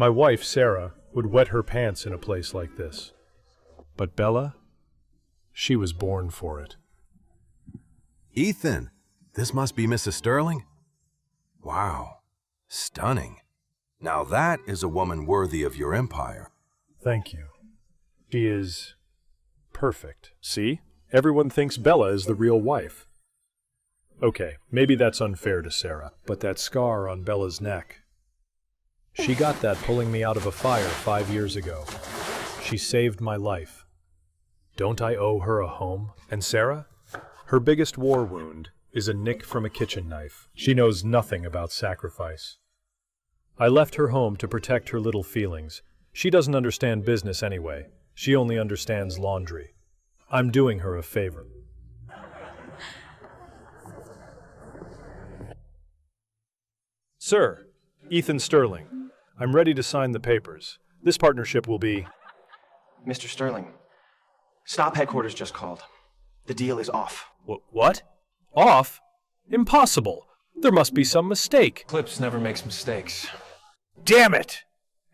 My wife, Sarah, would wet her pants in a place like this. But Bella, she was born for it. Ethan, this must be Mrs. Sterling? Wow, stunning. Now that is a woman worthy of your empire. Thank you. She is perfect. See? Everyone thinks Bella is the real wife. Okay, maybe that's unfair to Sarah, but that scar on Bella's neck. She got that pulling me out of a fire 5 years ago. She saved my life. Don't I owe her a home? And Sarah? Her biggest war wound is a nick from a kitchen knife. She knows nothing about sacrifice. I left her home to protect her little feelings. She doesn't understand business anyway. She only understands laundry. I'm doing her a favor. Sir, Ethan Sterling, I'm ready to sign the papers. This partnership will be... Mr. Sterling, Stop Headquarters just called. The deal is off. What? Off? Impossible. There must be some mistake. Clips never makes mistakes. Damn it!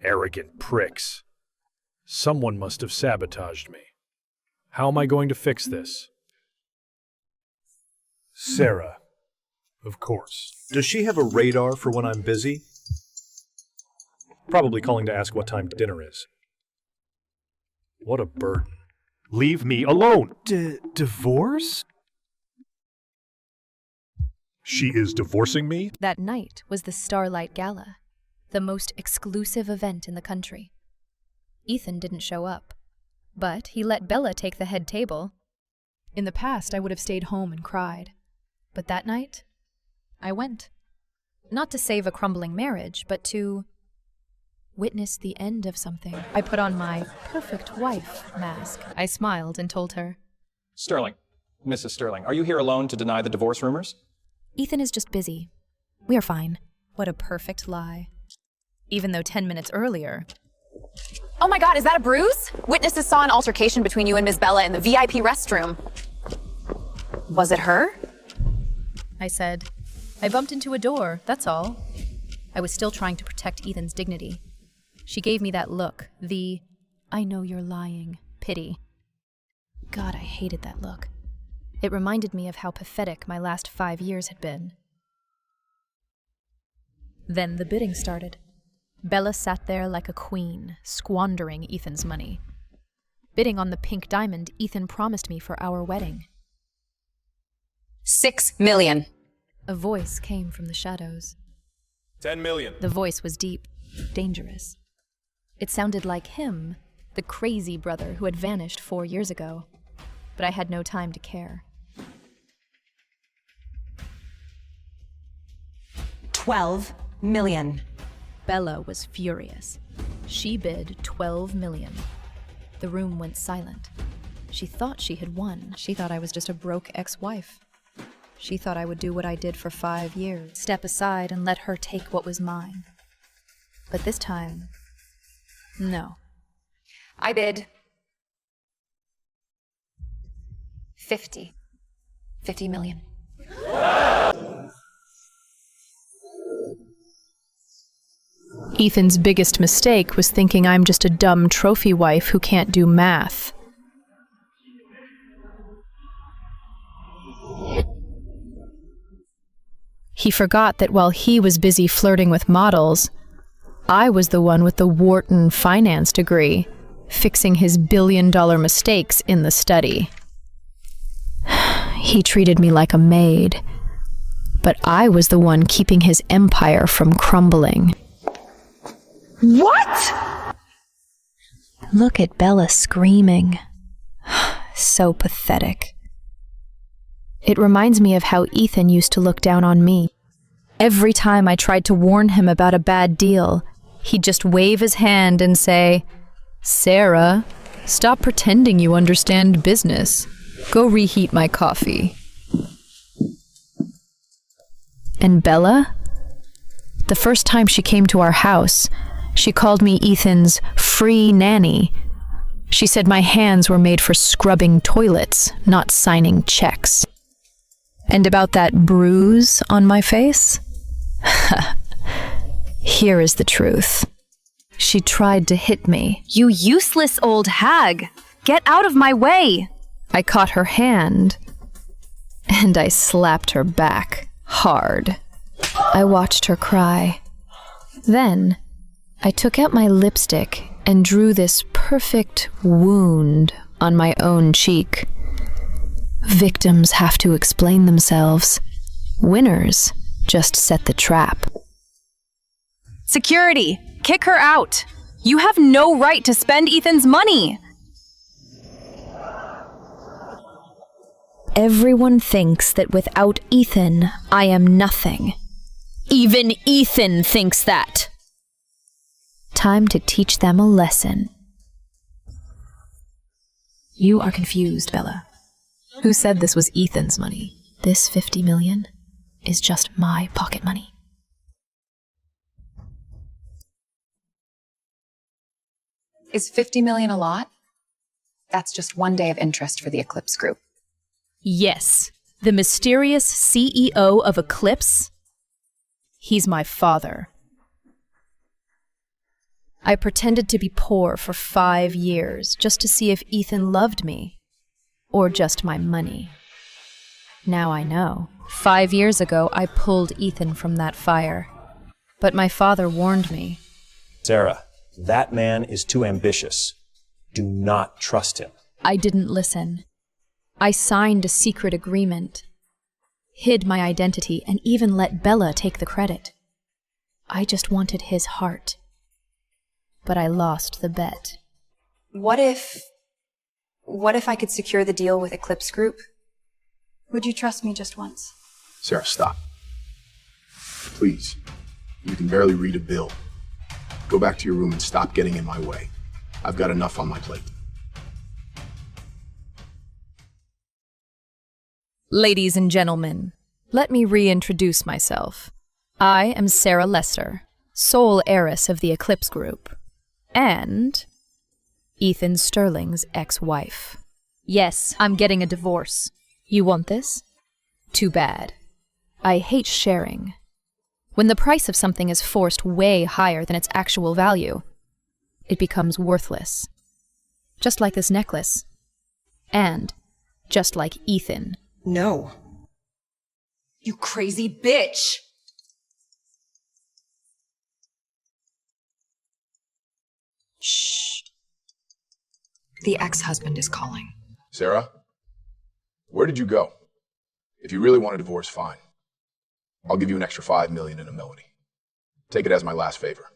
Arrogant pricks. Someone must have sabotaged me. How am I going to fix this? Sarah. Of course. Does she have a radar for when I'm busy? Probably calling to ask what time dinner is. What a burden. Leave me alone! Divorce? She is divorcing me? That night was the Starlight Gala, the most exclusive event in the country. Ethan didn't show up, but he let Bella take the head table. In the past, I would have stayed home and cried. But that night, I went. Not to save a crumbling marriage, but to witness the end of something. I put on my perfect wife mask. I smiled and told her, Sterling, Mrs. Sterling, are you here alone to deny the divorce rumors? Ethan is just busy. We are fine. What a perfect lie. Even though 10 minutes earlier... Oh my God, is that a bruise? Witnesses saw an altercation between you and Ms. Bella in the VIP restroom. Was it her? I said, I bumped into a door, that's all. I was still trying to protect Ethan's dignity. She gave me that look, the I know you're lying pity. God, I hated that look. It reminded me of how pathetic my last 5 years had been. Then the bidding started. Bella sat there like a queen, squandering Ethan's money. Bidding on the pink diamond Ethan promised me for our wedding. 6 million. A voice came from the shadows. 10 million. The voice was deep, dangerous. It sounded like him, the crazy brother who had vanished 4 years ago. But I had no time to care. 12 million. Bella was furious. She bid 12 million. The room went silent. She thought she had won. She thought I was just a broke ex-wife. She thought I would do what I did for 5 years, step aside and let her take what was mine. But this time, no. I bid 50 million. Ethan's biggest mistake was thinking I'm just a dumb trophy wife who can't do math. He forgot that while he was busy flirting with models, I was the one with the Wharton finance degree, fixing his billion-dollar mistakes in the study. He treated me like a maid, but I was the one keeping his empire from crumbling. What? Look at Bella screaming. So pathetic. It reminds me of how Ethan used to look down on me. Every time I tried to warn him about a bad deal, he'd just wave his hand and say, Sarah, stop pretending you understand business. Go reheat my coffee. And Bella? The first time she came to our house, she called me Ethan's free nanny. She said my hands were made for scrubbing toilets, not signing checks. And about that bruise on my face? Here is the truth. She tried to hit me. You useless old hag! Get out of my way! I caught her hand, and I slapped her back hard. I watched her cry. Then, I took out my lipstick and drew this perfect wound on my own cheek. Victims have to explain themselves. Winners just set the trap. Security! Kick her out! You have no right to spend Ethan's money! Everyone thinks that without Ethan, I am nothing. Even Ethan thinks that. Time to teach them a lesson. You are confused, Bella. Who said this was Ethan's money? This 50 million is just my pocket money. Is 50 million a lot? That's just one day of interest for the Eclipse Group. Yes, the mysterious CEO of Eclipse. He's my father. I pretended to be poor for 5 years just to see if Ethan loved me, or just my money. Now I know. 5 years ago, I pulled Ethan from that fire. But my father warned me. Sarah, that man is too ambitious. Do not trust him. I didn't listen. I signed a secret agreement, hid my identity, and even let Bella take the credit. I just wanted his heart. But I lost the bet. What if I could secure the deal with Eclipse Group? Would you trust me just once? Sarah, stop. Please. You can barely read a bill. Go back to your room and stop getting in my way. I've got enough on my plate. Ladies and gentlemen, let me reintroduce myself. I am Sarah Lester, sole heiress of the Eclipse Group, and Ethan Sterling's ex-wife. Yes, I'm getting a divorce. You want this? Too bad. I hate sharing. When the price of something is forced way higher than its actual value, it becomes worthless. Just like this necklace. And just like Ethan. No. You crazy bitch! Shh. The ex-husband is calling. Sarah, where did you go? If you really want a divorce, fine. I'll give you an extra $5 million in a melody. Take it as my last favor.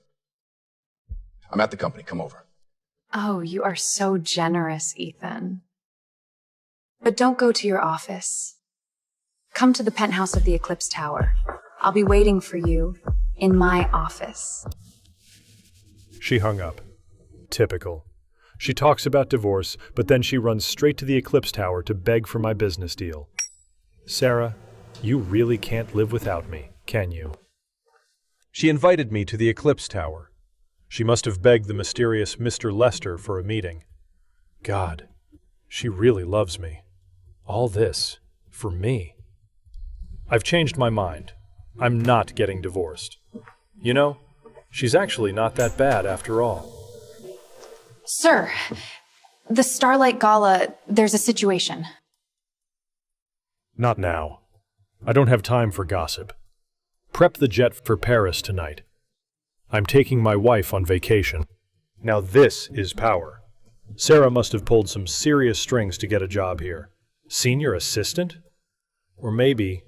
I'm at the company. Come over. Oh, you are so generous, Ethan. But don't go to your office. Come to the penthouse of the Eclipse Tower. I'll be waiting for you in my office. She hung up. Typical. She talks about divorce, but then she runs straight to the Eclipse Tower to beg for my business deal. Sarah, you really can't live without me, can you? She invited me to the Eclipse Tower. She must have begged the mysterious Mr. Lester for a meeting. God, she really loves me. All this, for me. I've changed my mind. I'm not getting divorced. You know, she's actually not that bad after all. Sir, the Starlight Gala, there's a situation. Not now. I don't have time for gossip. Prep the jet for Paris tonight. I'm taking my wife on vacation. Now this is power. Sarah must have pulled some serious strings to get a job here. Senior assistant? Or maybe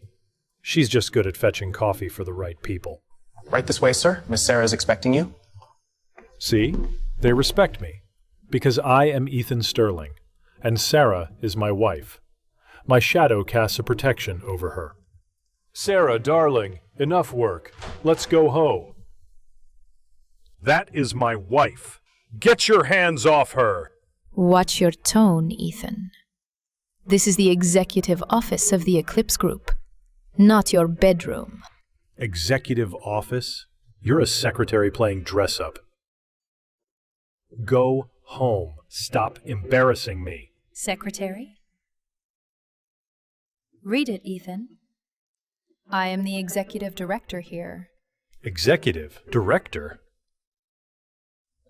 she's just good at fetching coffee for the right people. Right this way, sir. Miss Sarah is expecting you. See? They respect me. Because I am Ethan Sterling, and Sarah is my wife. My shadow casts a protection over her. Sarah, darling, enough work. Let's go home. That is my wife. Get your hands off her! Watch your tone, Ethan. This is the executive office of the Eclipse Group, not your bedroom. Executive office? You're a secretary playing dress-up. Go home. Stop embarrassing me. Secretary? Read it, Ethan. I am the executive director here. Executive? Director?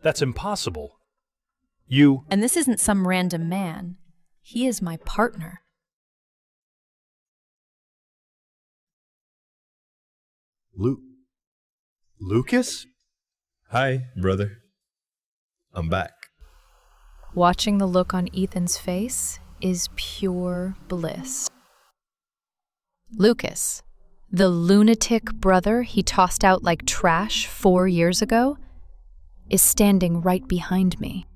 That's impossible. You... And this isn't some random man. He is my partner. Lucas? Hi, brother. I'm back. Watching the look on Ethan's face is pure bliss. Lucas, the lunatic brother he tossed out like trash 4 years ago, is standing right behind me.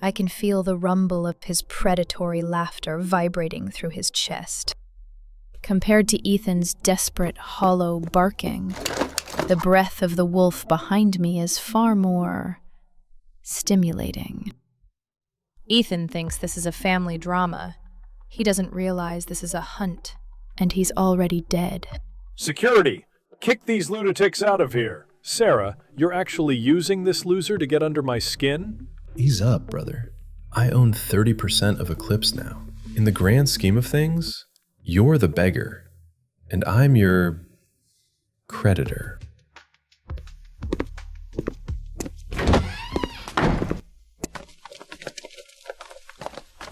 I can feel the rumble of his predatory laughter vibrating through his chest. Compared to Ethan's desperate, hollow barking, the breath of the wolf behind me is far more stimulating. Ethan thinks this is a family drama. He doesn't realize this is a hunt, and he's already dead. Security! Kick these lunatics out of here! Sarah, you're actually using this loser to get under my skin? Ease up, brother. I own 30% of Eclipse now. In the grand scheme of things, you're the beggar, and I'm your creditor.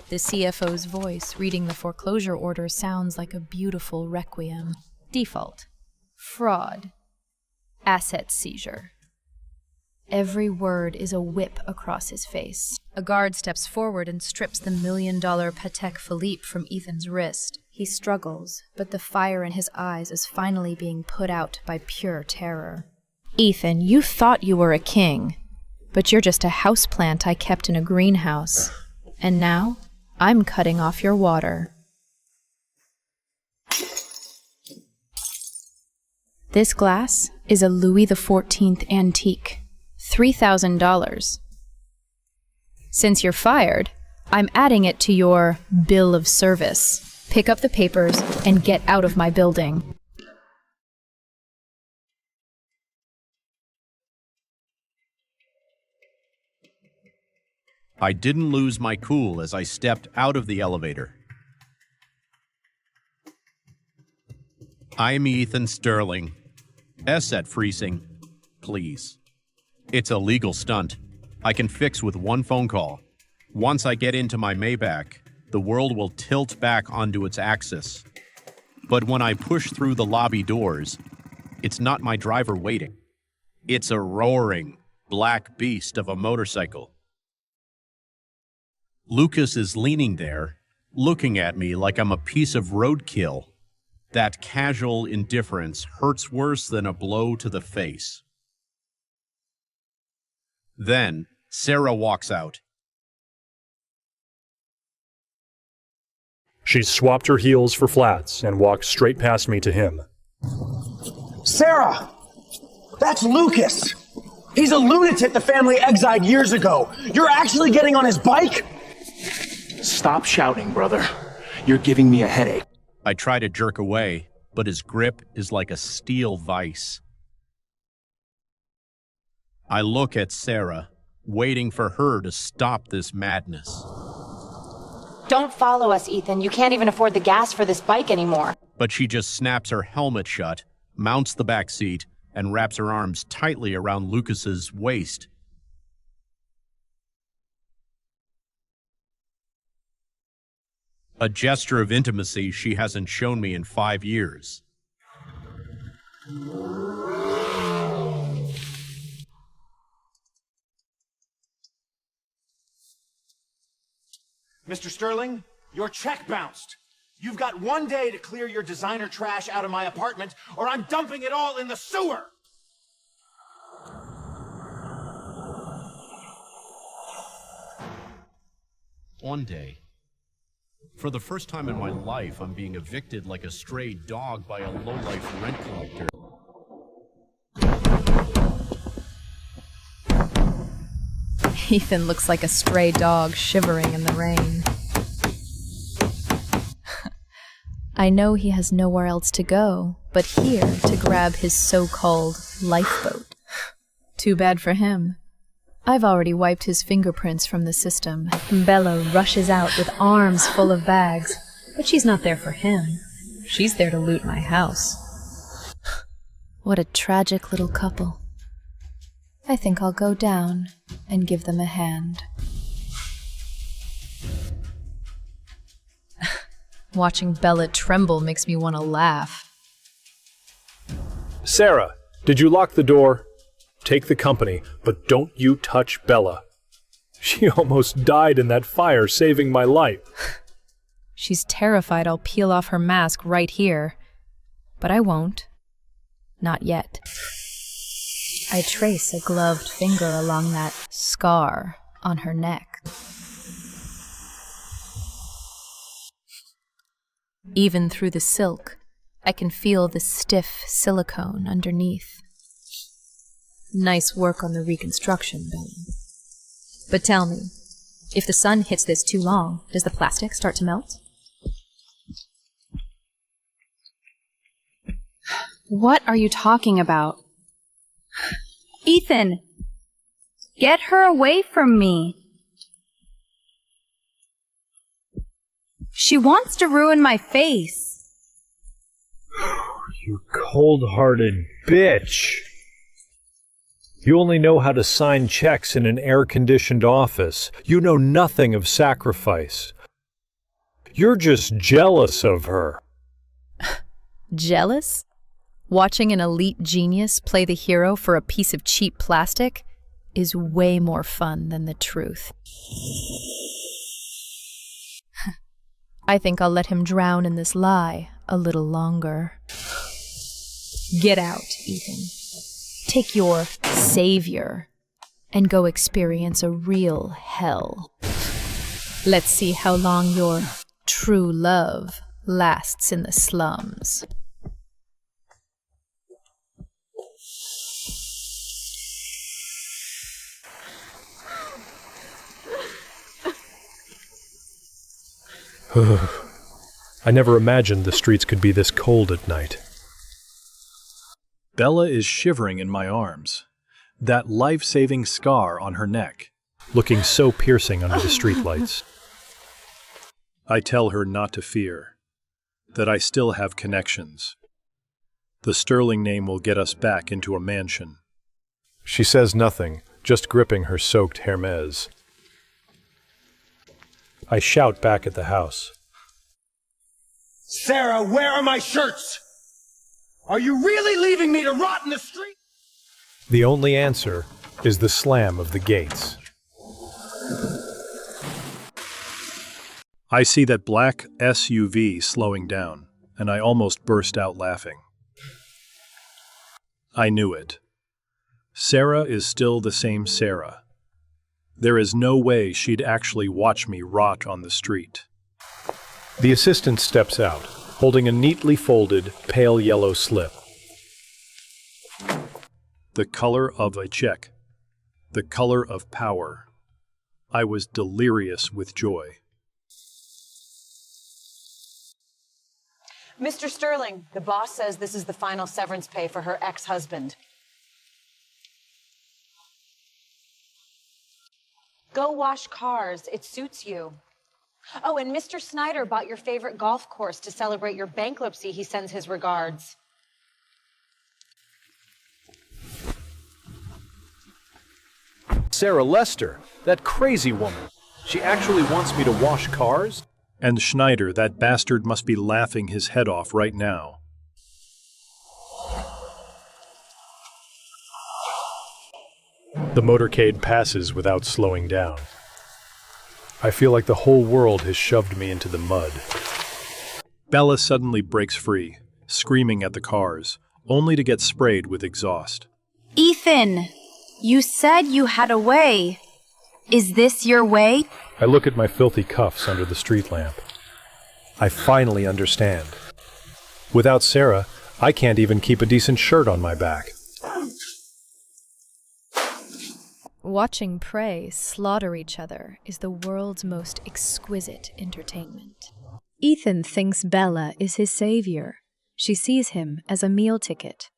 The CFO's voice reading the foreclosure order sounds like a beautiful requiem. Default. Fraud. Asset seizure. Every word is a whip across his face. A guard steps forward and strips the $1 million Patek Philippe from Ethan's wrist. He struggles, but the fire in his eyes is finally being put out by pure terror. Ethan, you thought you were a king, but you're just a houseplant I kept in a greenhouse. And now, I'm cutting off your water. This glass is a Louis XIV antique. $3,000. Since you're fired, I'm adding it to your bill of service. Pick up the papers and get out of my building. I didn't lose my cool as I stepped out of the elevator. I'm Ethan Sterling. Asset freezing, please. It's a legal stunt. I can fix with one phone call. Once I get into my Maybach, the world will tilt back onto its axis. But when I push through the lobby doors, it's not my driver waiting. It's a roaring, black beast of a motorcycle. Lucas is leaning there, looking at me like I'm a piece of roadkill. That casual indifference hurts worse than a blow to the face. Then, Sarah walks out. She's swapped her heels for flats and walked straight past me to him. Sarah! That's Lucas! He's a lunatic the family exiled years ago. You're actually getting on his bike? Stop shouting, brother. You're giving me a headache. I try to jerk away, but his grip is like a steel vise. I look at Sarah, waiting for her to stop this madness. Don't follow us, Ethan. You can't even afford the gas for this bike anymore. But she just snaps her helmet shut, mounts the back seat, and wraps her arms tightly around Lucas's waist. A gesture of intimacy she hasn't shown me in 5 years. Mr. Sterling, your check bounced. You've got 1 day to clear your designer trash out of my apartment, or I'm dumping it all in the sewer! One day. For the first time in my life, I'm being evicted like a stray dog by a low-life rent collector. Ethan looks like a stray dog shivering in the rain. I know he has nowhere else to go but here to grab his so-called lifeboat. Too bad for him. I've already wiped his fingerprints from the system. Bella rushes out with arms full of bags, but she's not there for him. She's there to loot my house. What a tragic little couple. I think I'll go down and give them a hand. Watching Bella tremble makes me want to laugh. Sarah, did you lock the door? Take the company, but don't you touch Bella. She almost died in that fire, saving my life. She's terrified I'll peel off her mask right here. But I won't. Not yet. I trace a gloved finger along that scar on her neck. Even through the silk, I can feel the stiff silicone underneath. Nice work on the reconstruction, Bella. But tell me, if the sun hits this too long, does the plastic start to melt? What are you talking about? Ethan! Get her away from me! She wants to ruin my face! You cold-hearted bitch! You only know how to sign checks in an air-conditioned office. You know nothing of sacrifice. You're just jealous of her. Jealous? Watching an elite genius play the hero for a piece of cheap plastic is way more fun than the truth. I think I'll let him drown in this lie a little longer. Get out, Ethan. Take your savior and go experience a real hell. Let's see how long your true love lasts in the slums. I never imagined the streets could be this cold at night. Bella is shivering in my arms, that life-saving scar on her neck, looking so piercing under the streetlights. I tell her not to fear, that I still have connections. The Sterling name will get us back into a mansion. She says nothing, just gripping her soaked Hermes. I shout back at the house. Sarah, where are my shirts? Are you really leaving me to rot in the street? The only answer is the slam of the gates. I see that black SUV slowing down, and I almost burst out laughing. I knew it. Sarah is still the same Sarah. There is no way she'd actually watch me rot on the street. The assistant steps out, holding a neatly folded, pale yellow slip. The color of a check. The color of power. I was delirious with joy. Mr. Sterling, the boss says this is the final severance pay for her ex-husband. Go wash cars. It suits you. Oh, and Mr. Snyder bought your favorite golf course to celebrate your bankruptcy. He sends his regards. Sarah Lester, that crazy woman. She actually wants me to wash cars? And Schneider, that bastard, must be laughing his head off right now. The motorcade passes without slowing down. I feel like the whole world has shoved me into the mud. Bella suddenly breaks free, screaming at the cars, only to get sprayed with exhaust. Ethan, you said you had a way. Is this your way? I look at my filthy cuffs under the street lamp. I finally understand. Without Sarah, I can't even keep a decent shirt on my back. Watching prey slaughter each other is the world's most exquisite entertainment. Ethan thinks Bella is his savior. She sees him as a meal ticket.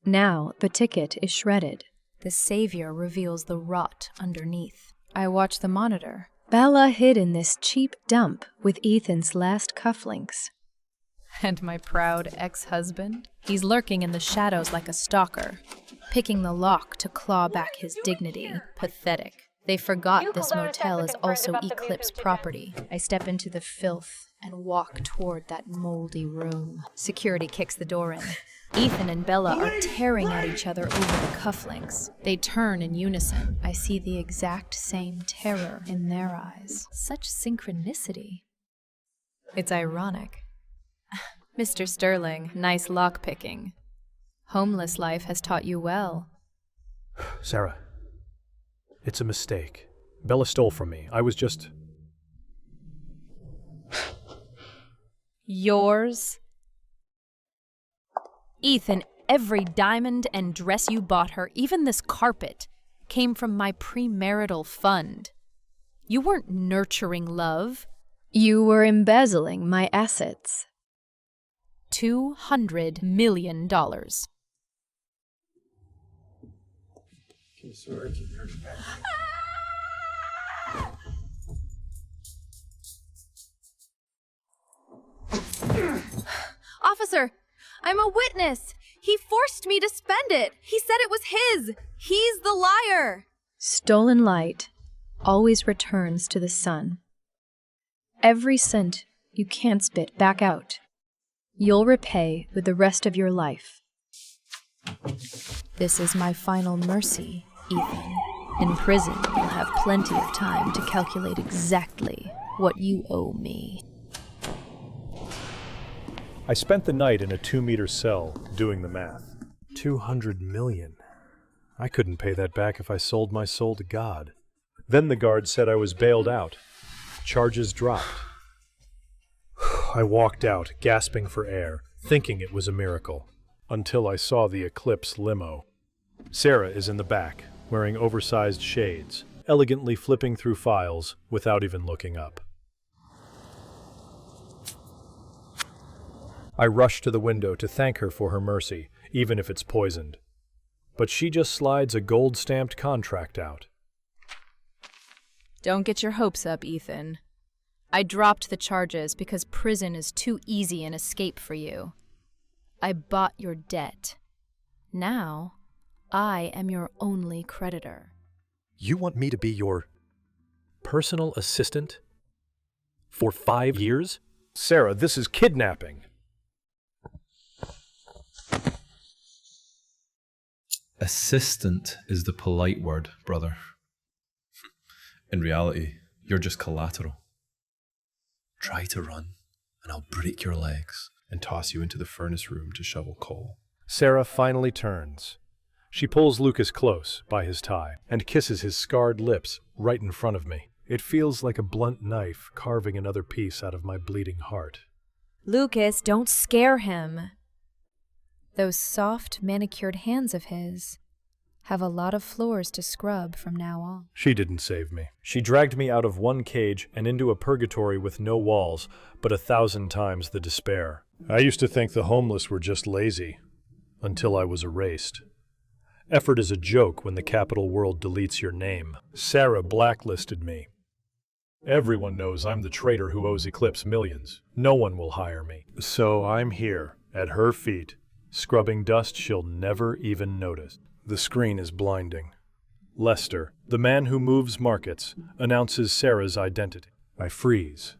Now the ticket is shredded. The savior reveals the rot underneath. I watch the monitor. Bella hid in this cheap dump with Ethan's last cufflinks. And my proud ex-husband? He's lurking in the shadows like a stalker. picking the lock to claw back his dignity. Pathetic. They forgot this motel is also Eclipse property. I step into the filth and walk toward that moldy room. Security kicks the door in. Ethan and Bella are tearing at each other over the cufflinks. They turn in unison. I see the exact same terror in their eyes. Such synchronicity. It's ironic. Mr. Sterling, nice lockpicking. Homeless life has taught you well. Sarah, it's a mistake. Bella stole from me. I was just... Yours? Ethan, every diamond and dress you bought her, even this carpet, came from my premarital fund. You weren't nurturing love. You were embezzling my assets. $200 million. Officer, I'm a witness. He forced me to spend it. He said it was his. He's the liar. Stolen light always returns to the sun. Every cent you can't spit back out, you'll repay with the rest of your life. This is my final mercy, Ethan. In prison, you'll have plenty of time to calculate exactly what you owe me. I spent the night in a 2-meter cell doing the math. 200 million. I couldn't pay that back if I sold my soul to God. Then the guard said I was bailed out. Charges dropped. I walked out, gasping for air, thinking it was a miracle, until I saw the Eclipse limo. Sarah is in the back, wearing oversized shades, elegantly flipping through files without even looking up. I rush to the window to thank her for her mercy, even if it's poisoned. But she just slides a gold-stamped contract out. Don't get your hopes up, Ethan. I dropped the charges because prison is too easy an escape for you. I bought your debt. Now, I am your only creditor. You want me to be your personal assistant? For 5 years? Sarah, this is kidnapping. Assistant is the polite word, brother. In reality, you're just collateral. Try to run, and I'll break your legs and toss you into the furnace room to shovel coal. Sarah finally turns. She pulls Lucas close by his tie and kisses his scarred lips right in front of me. It feels like a blunt knife carving another piece out of my bleeding heart. Lucas, don't scare him. Those soft, manicured hands of his have a lot of floors to scrub from now on. She didn't save me. She dragged me out of one cage and into a purgatory with no walls, but 1,000 times the despair. I used to think the homeless were just lazy, until I was erased. Effort is a joke when the capital world deletes your name. Sarah blacklisted me. Everyone knows I'm the traitor who owes Eclipse millions. No one will hire me. So I'm here, at her feet, scrubbing dust she'll never even notice. The screen is blinding. Lester, the man who moves markets, announces Sarah's identity. I freeze.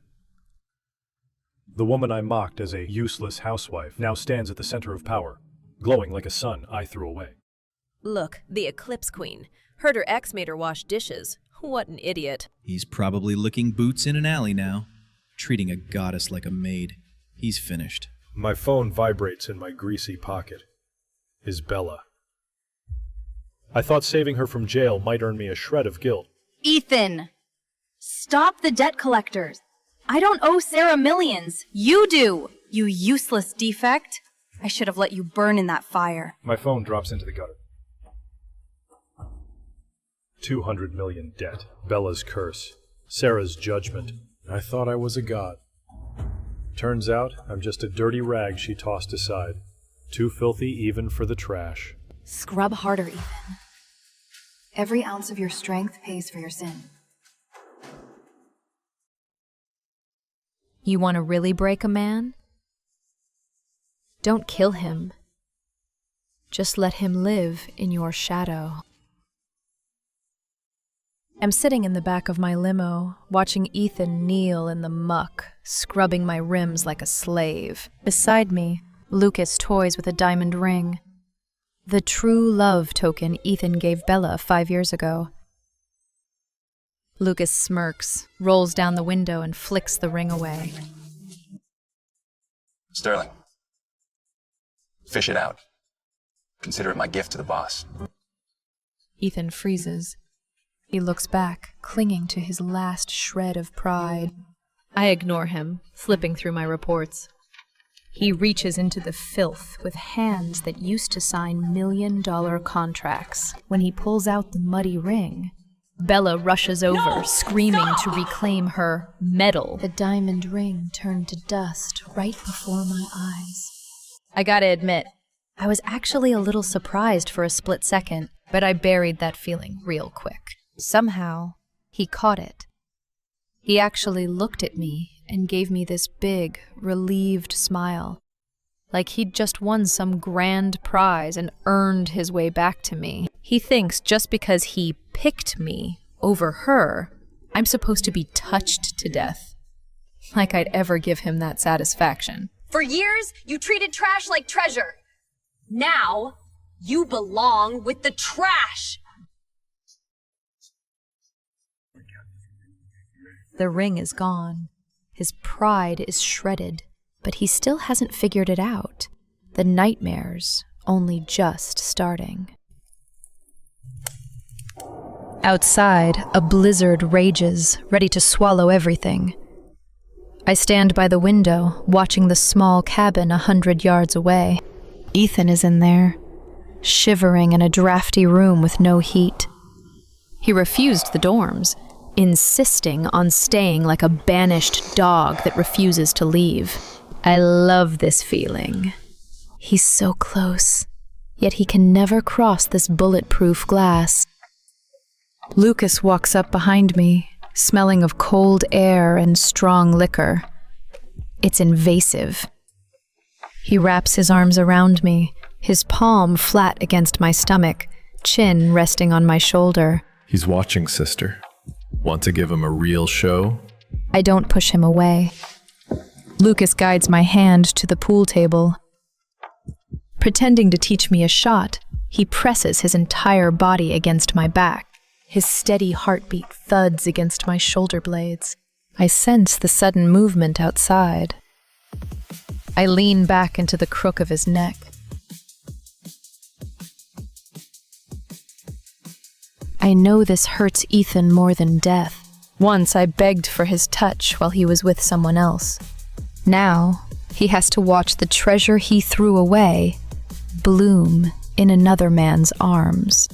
The woman I mocked as a useless housewife now stands at the center of power, glowing like a sun I threw away. Look, the Eclipse Queen. Heard her ex made her wash dishes. What an idiot. He's probably licking boots in an alley now, treating a goddess like a maid. He's finished. My phone vibrates in my greasy pocket. Is Bella. I thought saving her from jail might earn me a shred of guilt. Ethan! Stop the debt collectors! I don't owe Sarah millions. You do, you useless defect. I should have let you burn in that fire. My phone drops into the gutter. 200 million debt. Bella's curse. Sarah's judgment. I thought I was a god. Turns out I'm just a dirty rag she tossed aside. Too filthy even for the trash. Scrub harder, Ethan. Every ounce of your strength pays for your sin. You want to really break a man? Don't kill him. Just let him live in your shadow. I'm sitting in the back of my limo, watching Ethan kneel in the muck, scrubbing my rims like a slave. Beside me, Lucas toys with a diamond ring. The true love token Ethan gave Bella 5 years ago. Lucas smirks, rolls down the window, and flicks the ring away. Sterling, fish it out. Consider it my gift to the boss. Ethan freezes. He looks back, clinging to his last shred of pride. I ignore him, flipping through my reports. He reaches into the filth with hands that used to sign $1 million contracts. When he pulls out the muddy ring, Bella rushes over, screaming to reclaim her medal. The diamond ring turned to dust right before my eyes. I gotta admit, I was actually a little surprised for a split second, but I buried that feeling real quick. Somehow, he caught it. He actually looked at me and gave me this big, relieved smile, like he'd just won some grand prize and earned his way back to me. He thinks just because he picked me over her, I'm supposed to be touched to death. Like I'd ever give him that satisfaction. For years, you treated trash like treasure. Now, you belong with the trash. The ring is gone. His pride is shredded, but he still hasn't figured it out. The nightmare's only just starting. Outside, a blizzard rages, ready to swallow everything. I stand by the window, watching the small cabin 100 yards away. Ethan is in there, shivering in a drafty room with no heat. He refused the dorms, insisting on staying like a banished dog that refuses to leave. I love this feeling. He's so close, yet he can never cross this bulletproof glass. Lucas walks up behind me, smelling of cold air and strong liquor. It's invasive. He wraps his arms around me, his palm flat against my stomach, chin resting on my shoulder. He's watching, sister. Want to give him a real show? I don't push him away. Lucas guides my hand to the pool table. Pretending to teach me a shot, he presses his entire body against my back. His steady heartbeat thuds against my shoulder blades. I sense the sudden movement outside. I lean back into the crook of his neck. I know this hurts Ethan more than death. Once I begged for his touch while he was with someone else. Now, he has to watch the treasure he threw away bloom in another man's arms.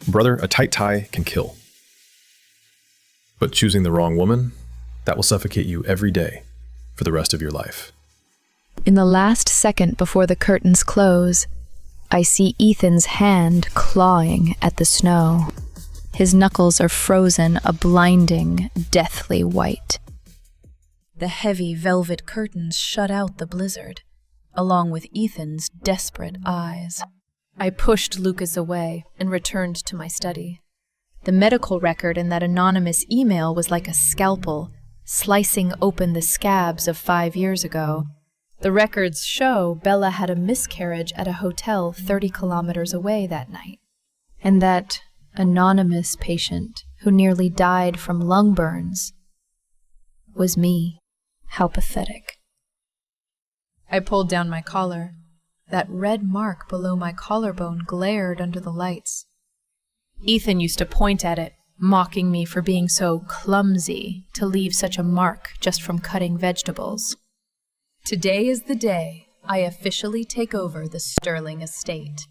Brother, a tight tie can kill. But choosing the wrong woman, that will suffocate you every day for the rest of your life. In the last second before the curtains close, I see Ethan's hand clawing at the snow. His knuckles are frozen a blinding, deathly white. The heavy velvet curtains shut out the blizzard, along with Ethan's desperate eyes. I pushed Lucas away and returned to my study. The medical record in that anonymous email was like a scalpel, slicing open the scabs of 5 years ago. The records show Bella had a miscarriage at a hotel 30 kilometers away that night. And that anonymous patient who nearly died from lung burns was me. How pathetic. I pulled down my collar. That red mark below my collarbone glared under the lights. Ethan used to point at it, mocking me for being so clumsy to leave such a mark just from cutting vegetables. Today is the day I officially take over the Sterling estate.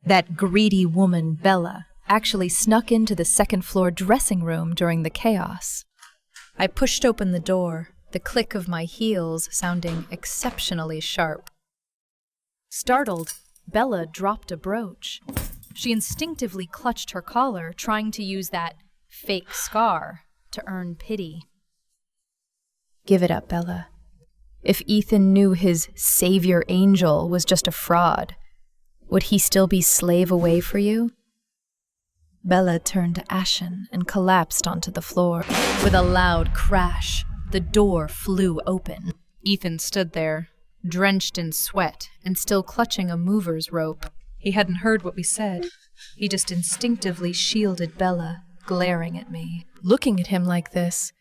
That greedy woman, Bella, actually snuck into the second-floor dressing room during the chaos. I pushed open the door, the click of my heels sounding exceptionally sharp. Startled, Bella dropped a brooch. She instinctively clutched her collar, trying to use that fake scar to earn pity. Give it up, Bella. If Ethan knew his savior angel was just a fraud, would he still be slave away for you? Bella turned ashen and collapsed onto the floor. With a loud crash, the door flew open. Ethan stood there, drenched in sweat and still clutching a mover's rope. He hadn't heard what we said. He just instinctively shielded Bella, glaring at me. Looking at him like this,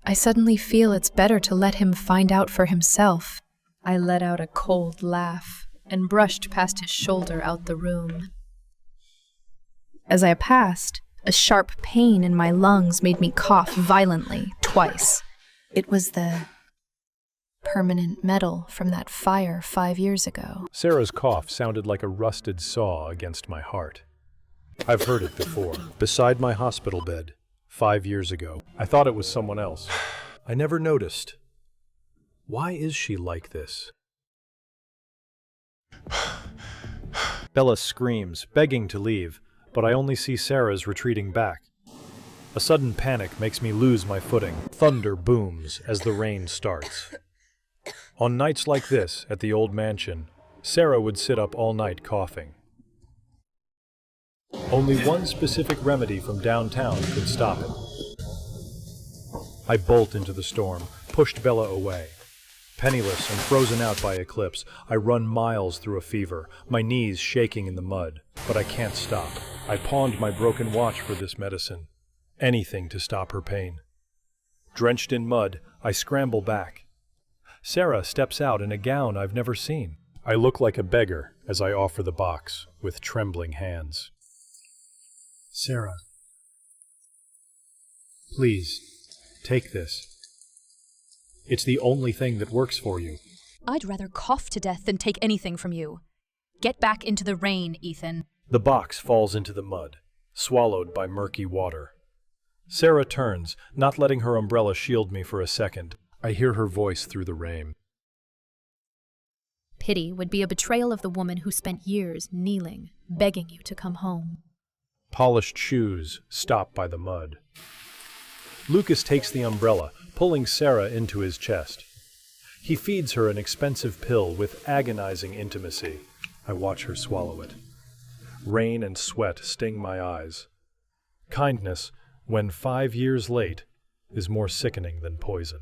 I suddenly feel it's better to let him find out for himself. I let out a cold laugh and brushed past his shoulder out the room. As I passed, a sharp pain in my lungs made me cough violently, twice. It was the permanent metal from that fire 5 years ago. Sarah's cough sounded like a rusted saw against my heart. I've heard it before, beside my hospital bed, 5 years ago. I thought it was someone else. I never noticed. Why is she like this? Bella screams, begging to leave, but I only see Sarah's retreating back. A sudden panic makes me lose my footing. Thunder booms as the rain starts. On nights like this, at the old mansion, Sarah would sit up all night coughing. Only one specific remedy from downtown could stop it. I bolt into the storm, pushed Bella away. Penniless and frozen out by eclipse, I run miles through a fever, my knees shaking in the mud, but I can't stop. I pawned my broken watch for this medicine. Anything to stop her pain. Drenched in mud, I scramble back. Sarah steps out in a gown I've never seen. I look like a beggar as I offer the box with trembling hands. Sarah, please, take this. It's the only thing that works for you. I'd rather cough to death than take anything from you. Get back into the rain, Ethan. The box falls into the mud, swallowed by murky water. Sarah turns, not letting her umbrella shield me for a second. I hear her voice through the rain. Pity would be a betrayal of the woman who spent years kneeling, begging you to come home. Polished shoes stop by the mud. Lucas takes the umbrella, pulling Sarah into his chest. He feeds her an expensive pill with agonizing intimacy. I watch her swallow it. Rain and sweat sting my eyes. Kindness, when 5 years late, is more sickening than poison.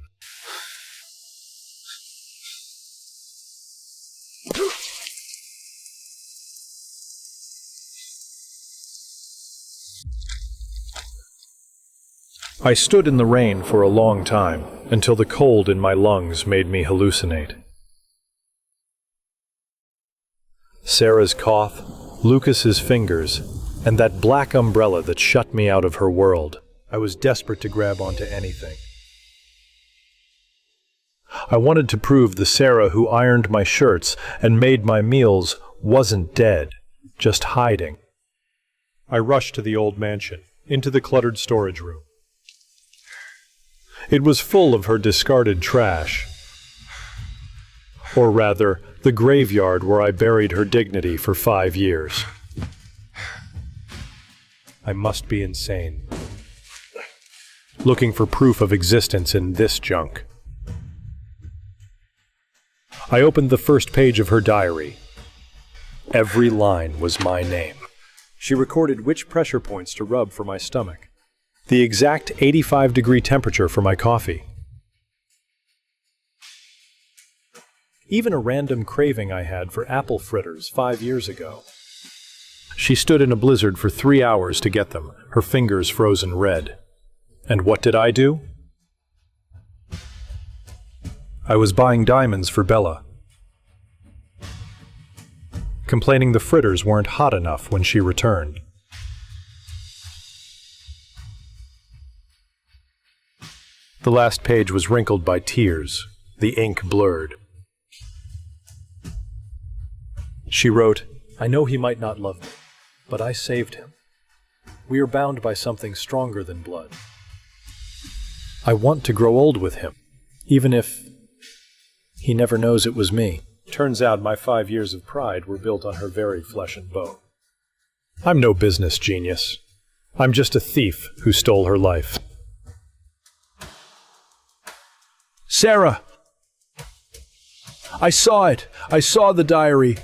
I stood in the rain for a long time, until the cold in my lungs made me hallucinate. Sarah's cough, Lucas's fingers, and that black umbrella that shut me out of her world. I was desperate to grab onto anything. I wanted to prove the Sarah who ironed my shirts and made my meals wasn't dead, just hiding. I rushed to the old mansion, into the cluttered storage room. It was full of her discarded trash. Or rather, the graveyard where I buried her dignity for 5 years. I must be insane. Looking for proof of existence in this junk. I opened the first page of her diary. Every line was my name. She recorded which pressure points to rub for my stomach. The exact 85-degree temperature for my coffee. Even a random craving I had for apple fritters 5 years ago. She stood in a blizzard for 3 hours to get them, her fingers frozen red. And what did I do? I was buying diamonds for Bella. Complaining the fritters weren't hot enough when she returned. The last page was wrinkled by tears, the ink blurred. She wrote, "I know he might not love me, but I saved him. We are bound by something stronger than blood. I want to grow old with him, even if he never knows it was me." Turns out my 5 years of pride were built on her very flesh and bone. I'm no business genius. I'm just a thief who stole her life. Sarah! I saw it. I saw the diary.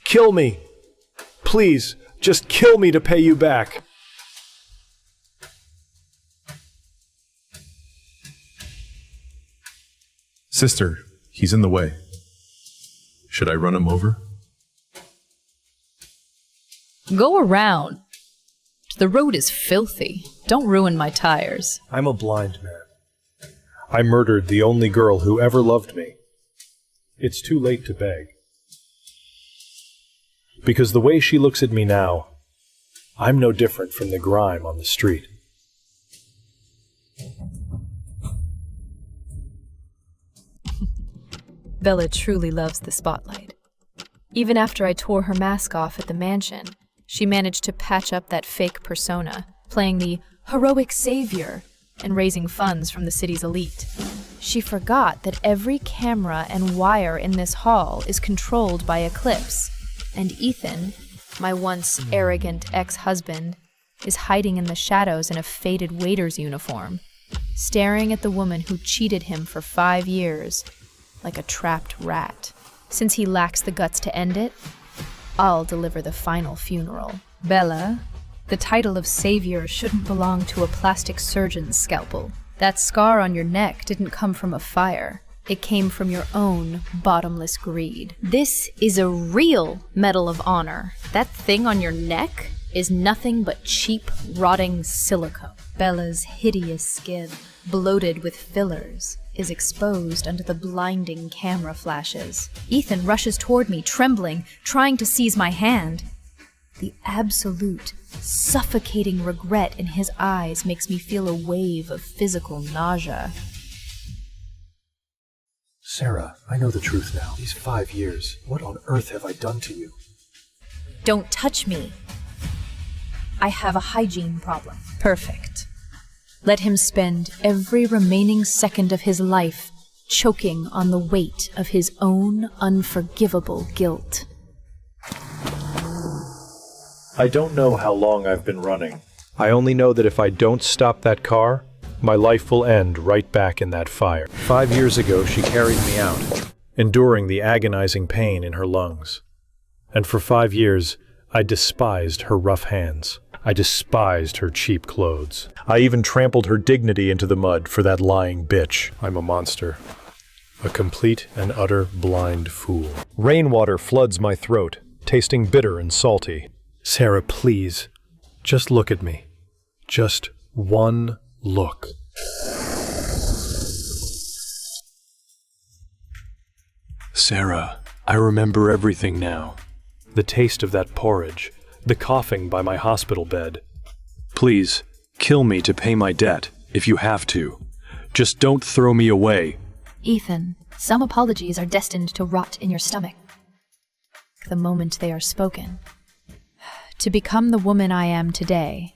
Kill me. Please, just kill me to pay you back. Sister, he's in the way. Should I run him over? Go around. The road is filthy. Don't ruin my tires. I'm a blind man. I murdered the only girl who ever loved me. It's too late to beg. Because the way she looks at me now, I'm no different from the grime on the street. Bella truly loves the spotlight. Even after I tore her mask off at the mansion, she managed to patch up that fake persona, playing the heroic savior and raising funds from the city's elite. She forgot that every camera and wire in this hall is controlled by Eclipse, and Ethan, my once arrogant ex-husband, is hiding in the shadows in a faded waiter's uniform, staring at the woman who cheated him for 5 years, like a trapped rat. Since he lacks the guts to end it, I'll deliver the final funeral. Bella, the title of savior shouldn't belong to a plastic surgeon's scalpel. That scar on your neck didn't come from a fire. It came from your own bottomless greed. This is a real Medal of Honor. That thing on your neck is nothing but cheap, rotting silicone. Bella's hideous skin, bloated with fillers, is exposed under the blinding camera flashes. Ethan rushes toward me, trembling, trying to seize my hand. The absolute, suffocating regret in his eyes makes me feel a wave of physical nausea. Sarah, I know the truth now. These 5 years, what on earth have I done to you? Don't touch me. I have a hygiene problem. Perfect. Let him spend every remaining second of his life choking on the weight of his own unforgivable guilt. I don't know how long I've been running. I only know that if I don't stop that car, my life will end right back in that fire. 5 years ago, she carried me out, enduring the agonizing pain in her lungs. And for 5 years, I despised her rough hands. I despised her cheap clothes. I even trampled her dignity into the mud for that lying bitch. I'm a monster. A complete and utter blind fool. Rainwater floods my throat, tasting bitter and salty. Sarah, please, just look at me. Just one look. Sarah, I remember everything now. The taste of that porridge, the coughing by my hospital bed. Please, kill me to pay my debt, if you have to. Just don't throw me away. Ethan, some apologies are destined to rot in your stomach the moment they are spoken. To become the woman I am today,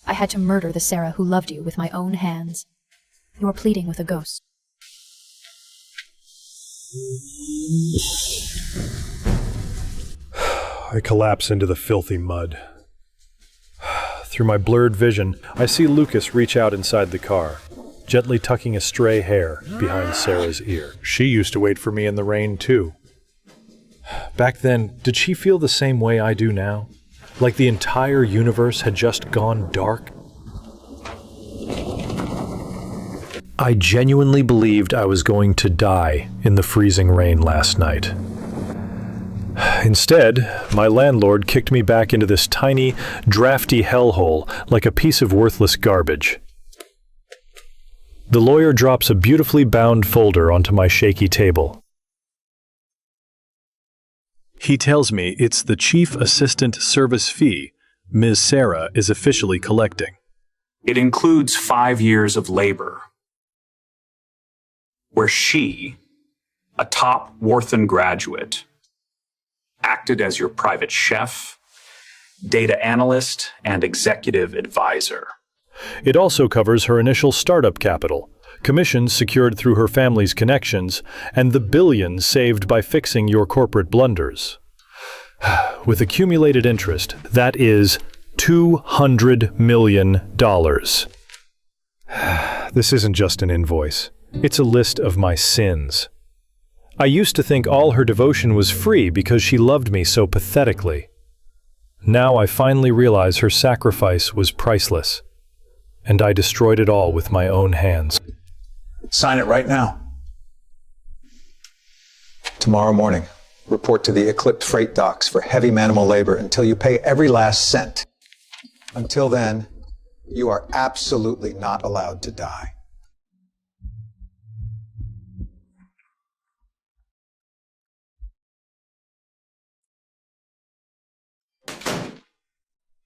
I had to murder the Sarah who loved you with my own hands. You are pleading with a ghost. I collapse into the filthy mud. Through my blurred vision, I see Lucas reach out inside the car, gently tucking a stray hair behind Sarah's ear. She used to wait for me in the rain, too. Back then, did she feel the same way I do now? Like the entire universe had just gone dark? I genuinely believed I was going to die in the freezing rain last night. Instead, my landlord kicked me back into this tiny, drafty hellhole like a piece of worthless garbage. The lawyer drops a beautifully bound folder onto my shaky table. He tells me it's the Chief Assistant Service fee Ms. Sarah is officially collecting. It includes 5 years of labor, where she, a top Wharton graduate, acted as your private chef, data analyst, and executive advisor. It also covers her initial startup capital, commissions secured through her family's connections, and the billions saved by fixing your corporate blunders. With accumulated interest, that is $200 million. This isn't just an invoice. It's a list of my sins. I used to think all her devotion was free because she loved me so pathetically. Now I finally realize her sacrifice was priceless, and I destroyed it all with my own hands. Sign it right now. Tomorrow morning, report to the Eclipse freight docks for heavy manimal labor until you pay every last cent. Until then, you are absolutely not allowed to die.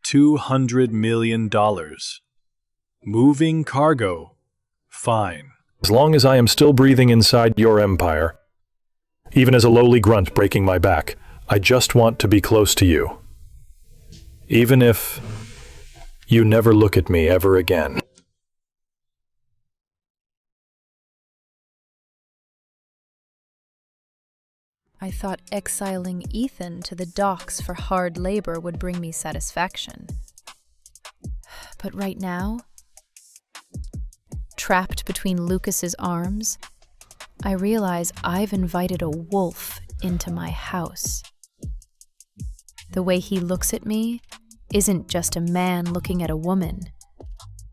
$200 million. Moving cargo. Fine. As long as I am still breathing inside your empire, even as a lowly grunt breaking my back, I just want to be close to you. Even if you never look at me ever again. I thought exiling Ethan to the docks for hard labor would bring me satisfaction. But right now, trapped between Lucas's arms, I realize I've invited a wolf into my house. The way he looks at me isn't just a man looking at a woman.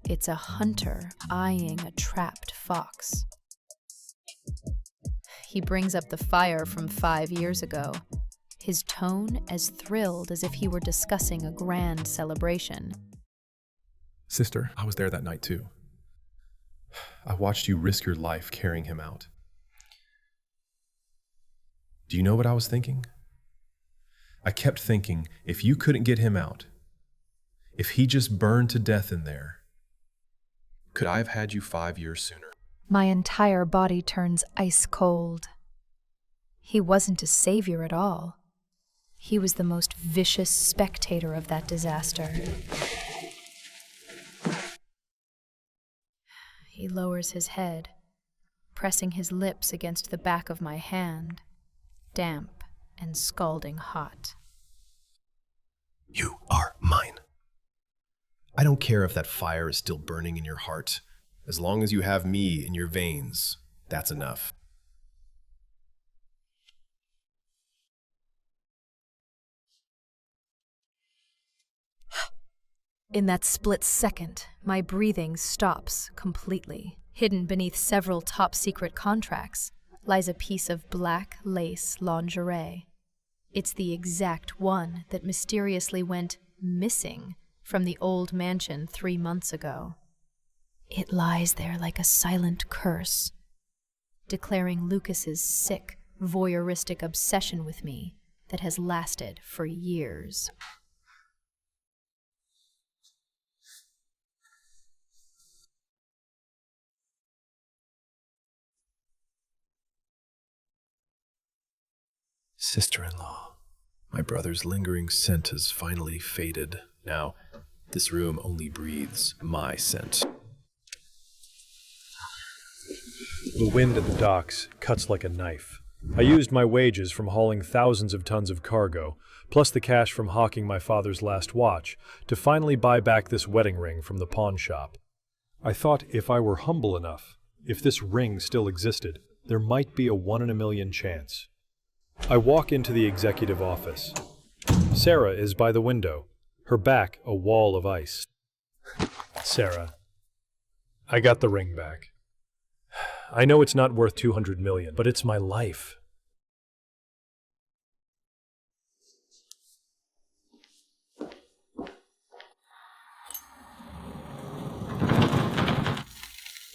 It's a hunter eyeing a trapped fox. He brings up the fire from 5 years ago, his tone as thrilled as if he were discussing a grand celebration. Sister, I was there that night too. I watched you risk your life carrying him out. Do you know what I was thinking? I kept thinking, if you couldn't get him out, if he just burned to death in there, could I have had you 5 years sooner? My entire body turns ice cold. He wasn't a savior at all. He was the most vicious spectator of that disaster. He lowers his head, pressing his lips against the back of my hand, damp and scalding hot. You are mine. I don't care if that fire is still burning in your heart. As long as you have me in your veins, that's enough. In that split second, my breathing stops completely. Hidden beneath several top-secret contracts lies a piece of black lace lingerie. It's the exact one that mysteriously went missing from the old mansion 3 months ago. It lies there like a silent curse, declaring Lucas's sick, voyeuristic obsession with me that has lasted for years. Sister-in-law, my brother's lingering scent has finally faded. Now, this room only breathes my scent. The wind at the docks cuts like a knife. I used my wages from hauling thousands of tons of cargo, plus the cash from hawking my father's last watch, to finally buy back this wedding ring from the pawn shop. I thought if I were humble enough, if this ring still existed, there might be a 1 in a million chance. I walk into the executive office. Sarah is by the window, her back a wall of ice. Sarah, I got the ring back. I know it's not worth 200 million, but it's my life.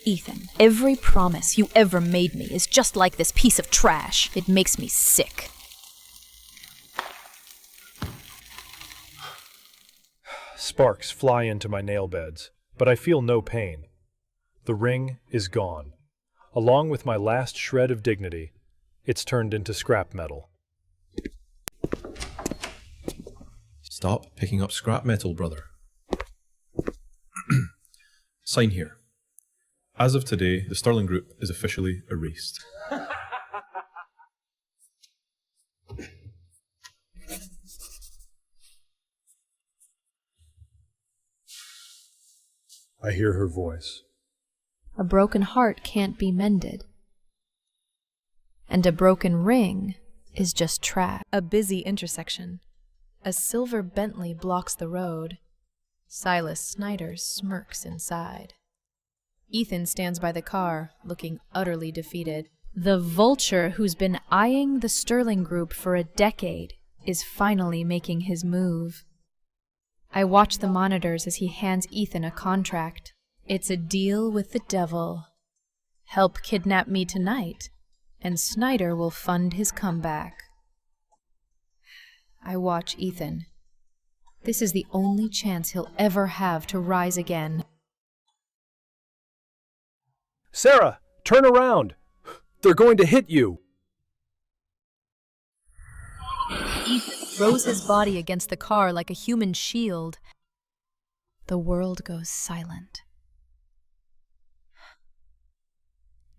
Ethan, every promise you ever made me is just like this piece of trash. It makes me sick. Sparks fly into my nail beds, but I feel no pain. The ring is gone. Along with my last shred of dignity, it's turned into scrap metal. Stop picking up scrap metal, brother. Sign here. As of today, the Sterling Group is officially erased. I hear her voice. A broken heart can't be mended. And a broken ring is just trash. A busy intersection. A silver Bentley blocks the road. Silas Snyder smirks inside. Ethan stands by the car, looking utterly defeated. The vulture who's been eyeing the Sterling Group for a decade is finally making his move. I watch the monitors as he hands Ethan a contract. It's a deal with the devil. Help kidnap me tonight, and Snyder will fund his comeback. I watch Ethan. This is the only chance he'll ever have to rise again. Sarah, turn around! They're going to hit you! Ethan throws his body against the car like a human shield. The world goes silent.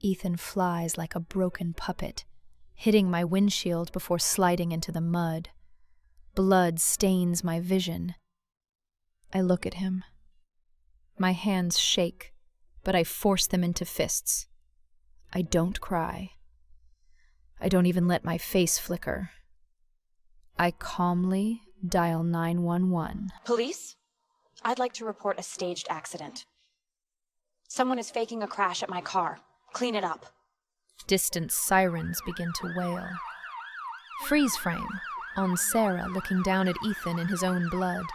Ethan flies like a broken puppet, hitting my windshield before sliding into the mud. Blood stains my vision. I look at him. My hands shake, but I force them into fists. I don't cry. I don't even let my face flicker. I calmly dial 911. Police? I'd like to report a staged accident. Someone is faking a crash at my car. Clean it up. Distant sirens begin to wail. Freeze frame on Sarah looking down at Ethan in his own blood,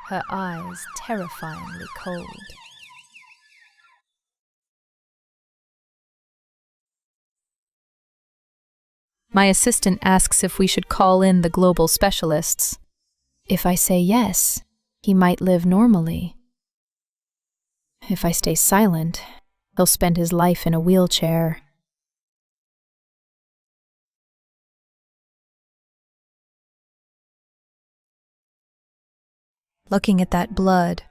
her eyes terrifyingly cold. My assistant asks if we should call in the global specialists. If I say yes, he might live normally. If I stay silent, he'll spend his life in a wheelchair. Looking at that blood,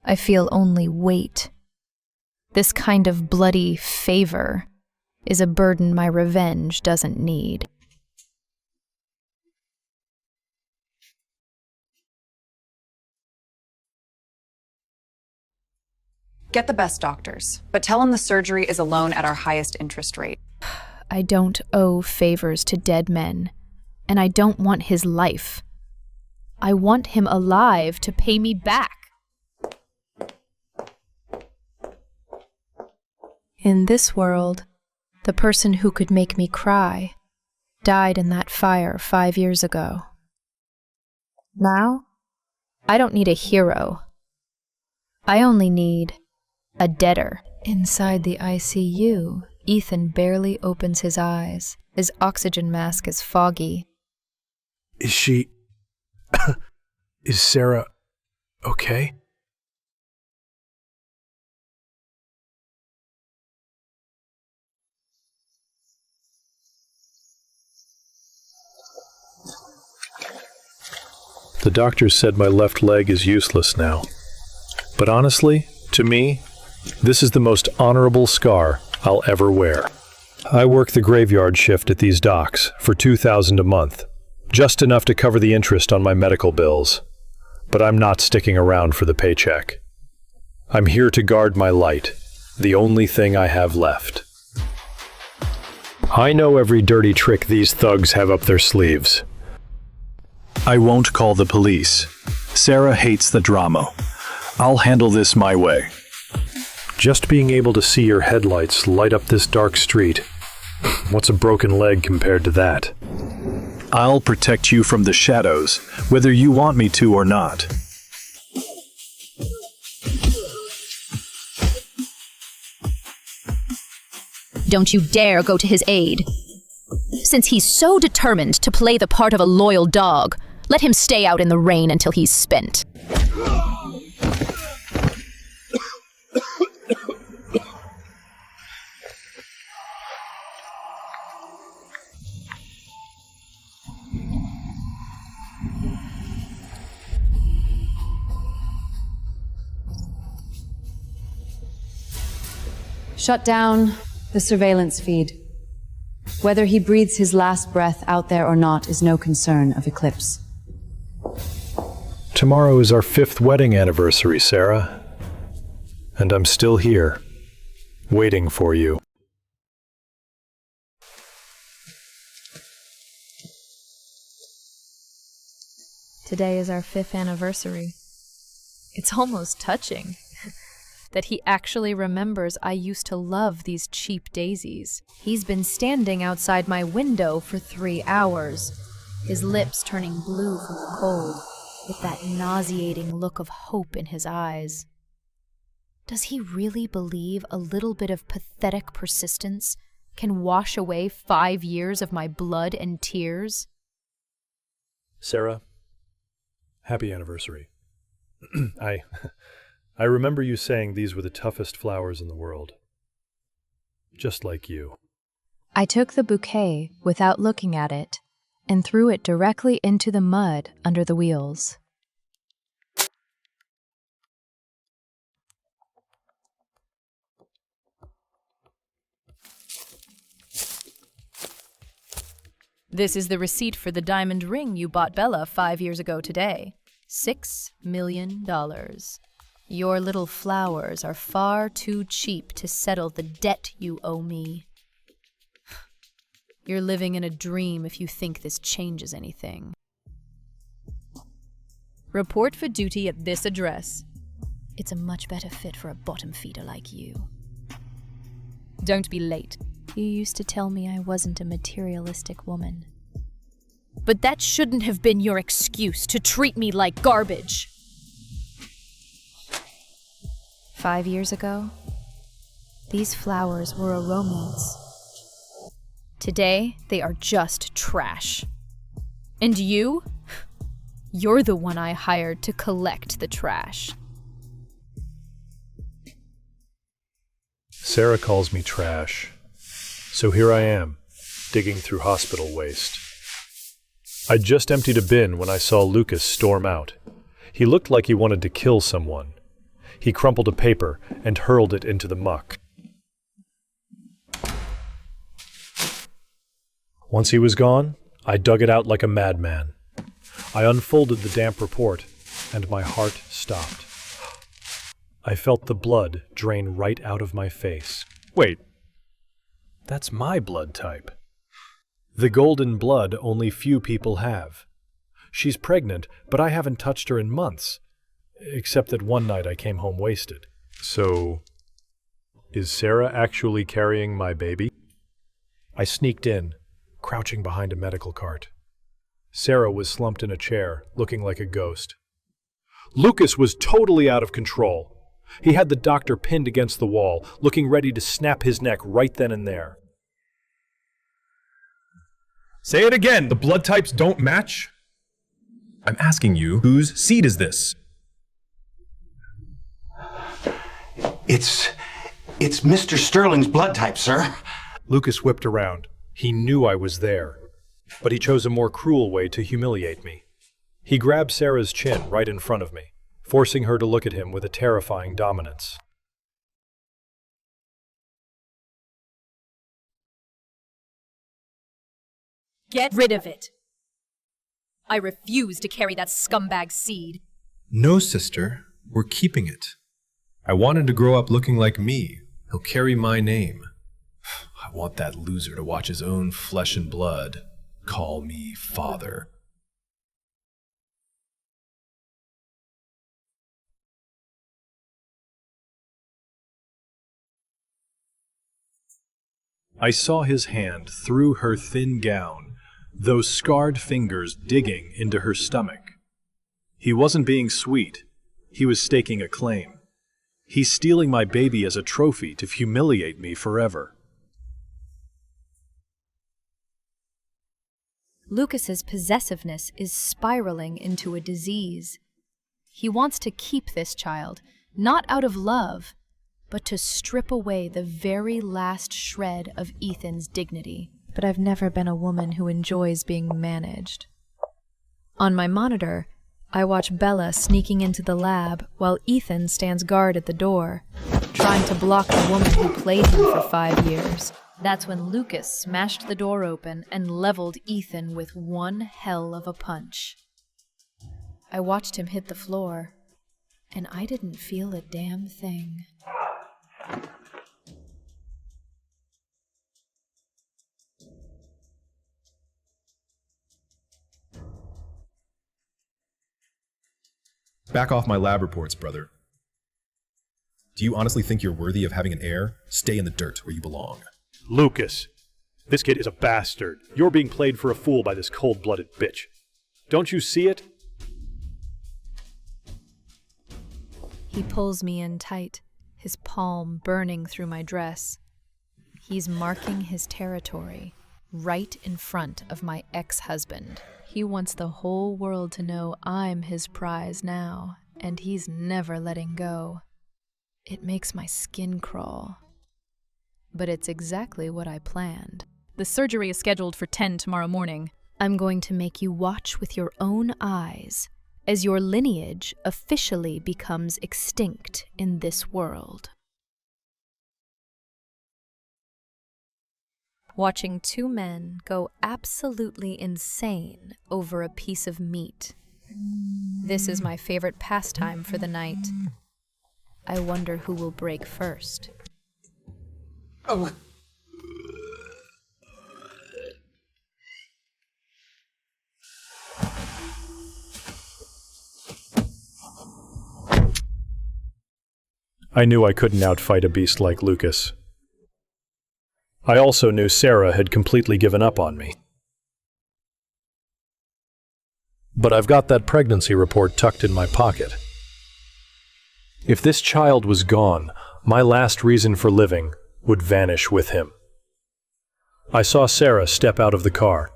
I feel only weight. This kind of bloody favor is a burden my revenge doesn't need. Get the best doctors, but tell him the surgery is a loan at our highest interest rate. I don't owe favors to dead men, and I don't want his life. I want him alive to pay me back. In this world, the person who could make me cry died in that fire 5 years ago. Now, I don't need a hero. I only need a debtor. Inside the ICU, Ethan barely opens his eyes. His oxygen mask is foggy. Is Sarah okay? The doctors said my left leg is useless now. But honestly, to me, this is the most honorable scar I'll ever wear. I work the graveyard shift at these docks for $2,000 a month, just enough to cover the interest on my medical bills. But I'm not sticking around for the paycheck. I'm here to guard my light, the only thing I have left. I know every dirty trick these thugs have up their sleeves. I won't call the police. Sarah hates the drama. I'll handle this my way. Just being able to see your headlights light up this dark street. What's a broken leg compared to that? I'll protect you from the shadows, whether you want me to or not. Don't you dare go to his aid. Since he's so determined to play the part of a loyal dog, let him stay out in the rain until he's spent. Shut down the surveillance feed. Whether he breathes his last breath out there or not is no concern of Eclipse. Tomorrow is our 5th wedding anniversary, Sarah. And I'm still here, waiting for you. Today is our 5th anniversary. It's almost touching that he actually remembers I used to love these cheap daisies. He's been standing outside my window for 3 hours, his lips turning blue from the cold, with that nauseating look of hope in his eyes. Does he really believe a little bit of pathetic persistence can wash away 5 years of my blood and tears? Sarah, happy anniversary. I remember you saying these were the toughest flowers in the world. Just like you. I took the bouquet without looking at it and threw it directly into the mud under the wheels. This is the receipt for the diamond ring you bought Bella 5 years ago today. $6 million. Your little flowers are far too cheap to settle the debt you owe me. You're living in a dream if you think this changes anything. Report for duty at this address. It's a much better fit for a bottom feeder like you. Don't be late. You used to tell me I wasn't a materialistic woman. But that shouldn't have been your excuse to treat me like garbage. 5 years ago, these flowers were a romance. Today, they are just trash. And you? You're the one I hired to collect the trash. Sarah calls me trash. So here I am, digging through hospital waste. I just emptied a bin when I saw Lucas storm out. He looked like he wanted to kill someone. He crumpled a paper and hurled it into the muck. Once he was gone, I dug it out like a madman. I unfolded the damp report, and my heart stopped. I felt the blood drain right out of my face. Wait, that's my blood type. The golden blood only few people have. She's pregnant, but I haven't touched her in months, except that one night I came home wasted. So, is Sarah actually carrying my baby? I sneaked in, crouching behind a medical cart. Sarah was slumped in a chair, looking like a ghost. Lucas was totally out of control. He had the doctor pinned against the wall, looking ready to snap his neck right then and there. Say it again! The blood types don't match? I'm asking you, whose seed is this? It's Mr. Sterling's blood type, sir. Lucas whipped around. He knew I was there, but he chose a more cruel way to humiliate me. He grabbed Sarah's chin right in front of me, forcing her to look at him with a terrifying dominance. Get rid of it. I refuse to carry that scumbag seed. No, sister. We're keeping it. I want him to grow up looking like me. He'll carry my name. I want that loser to watch his own flesh and blood call me father. I saw his hand through her thin gown, those scarred fingers digging into her stomach. He wasn't being sweet. He was staking a claim. He's stealing my baby as a trophy to humiliate me forever. Lucas's possessiveness is spiraling into a disease. He wants to keep this child, not out of love, but to strip away the very last shred of Ethan's dignity. But I've never been a woman who enjoys being managed. On my monitor, I watch Bella sneaking into the lab while Ethan stands guard at the door, trying to block the woman who played him for 5 years. That's when Lucas smashed the door open and leveled Ethan with one hell of a punch. I watched him hit the floor, and I didn't feel a damn thing. Back off my lab reports, brother. Do you honestly think you're worthy of having an heir? Stay in the dirt where you belong. Lucas, this kid is a bastard. You're being played for a fool by this cold-blooded bitch. Don't you see it? He pulls me in tight, his palm burning through my dress. He's marking his territory right in front of my ex-husband. He wants the whole world to know I'm his prize now, and he's never letting go. It makes my skin crawl. But it's exactly what I planned. The surgery is scheduled for 10 tomorrow morning. I'm going to make you watch with your own eyes as your lineage officially becomes extinct in this world. Watching two men go absolutely insane over a piece of meat. This is my favorite pastime for the night. I wonder who will break first. Oh. I knew I couldn't outfight a beast like Lucas. I also knew Sarah had completely given up on me. But I've got that pregnancy report tucked in my pocket. If this child was gone, my last reason for living would vanish with him. I saw Sarah step out of the car.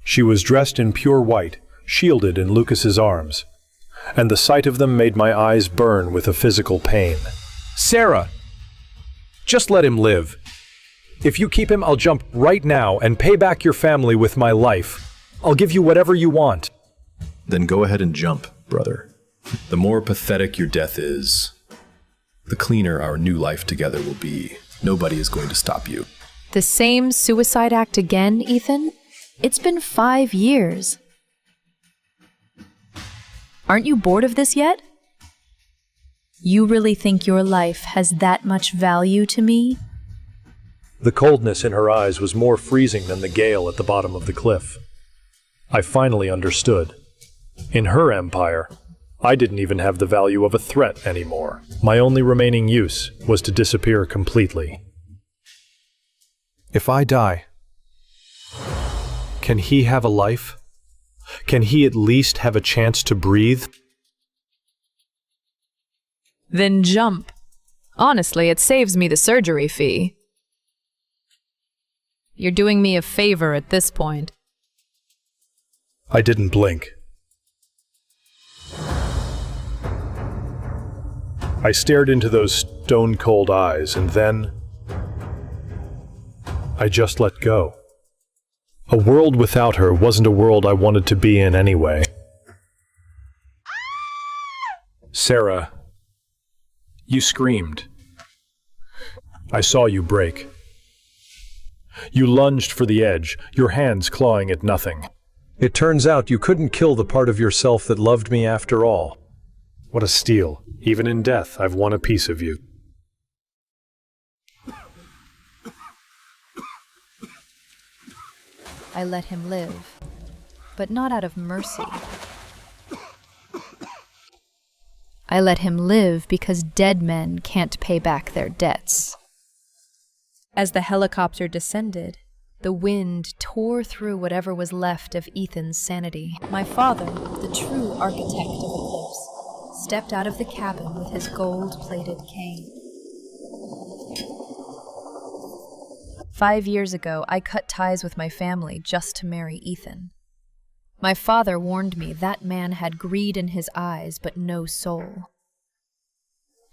She was dressed in pure white, shielded in Lucas's arms, and the sight of them made my eyes burn with a physical pain. Sarah! Just let him live. If you keep him, I'll jump right now and pay back your family with my life. I'll give you whatever you want. Then go ahead and jump, brother. The more pathetic your death is, the cleaner our new life together will be. Nobody is going to stop you. The same suicide act again, Ethan? It's been 5 years. Aren't you bored of this yet? You really think your life has that much value to me? The coldness in her eyes was more freezing than the gale at the bottom of the cliff. I finally understood. In her empire, I didn't even have the value of a threat anymore. My only remaining use was to disappear completely. If I die, can he have a life? Can he at least have a chance to breathe? Then jump. Honestly, it saves me the surgery fee. You're doing me a favor at this point. I didn't blink. I stared into those stone-cold eyes, and then I just let go. A world without her wasn't a world I wanted to be in anyway. Sarah, you screamed. I saw you break. You lunged for the edge, your hands clawing at nothing. It turns out you couldn't kill the part of yourself that loved me after all. What a steal. Even in death, I've won a piece of you. I let him live, but not out of mercy. I let him live because dead men can't pay back their debts. As the helicopter descended, the wind tore through whatever was left of Ethan's sanity. My father, the true architect of Eclipse, stepped out of the cabin with his gold-plated cane. 5 years ago, I cut ties with my family just to marry Ethan. My father warned me that man had greed in his eyes but no soul.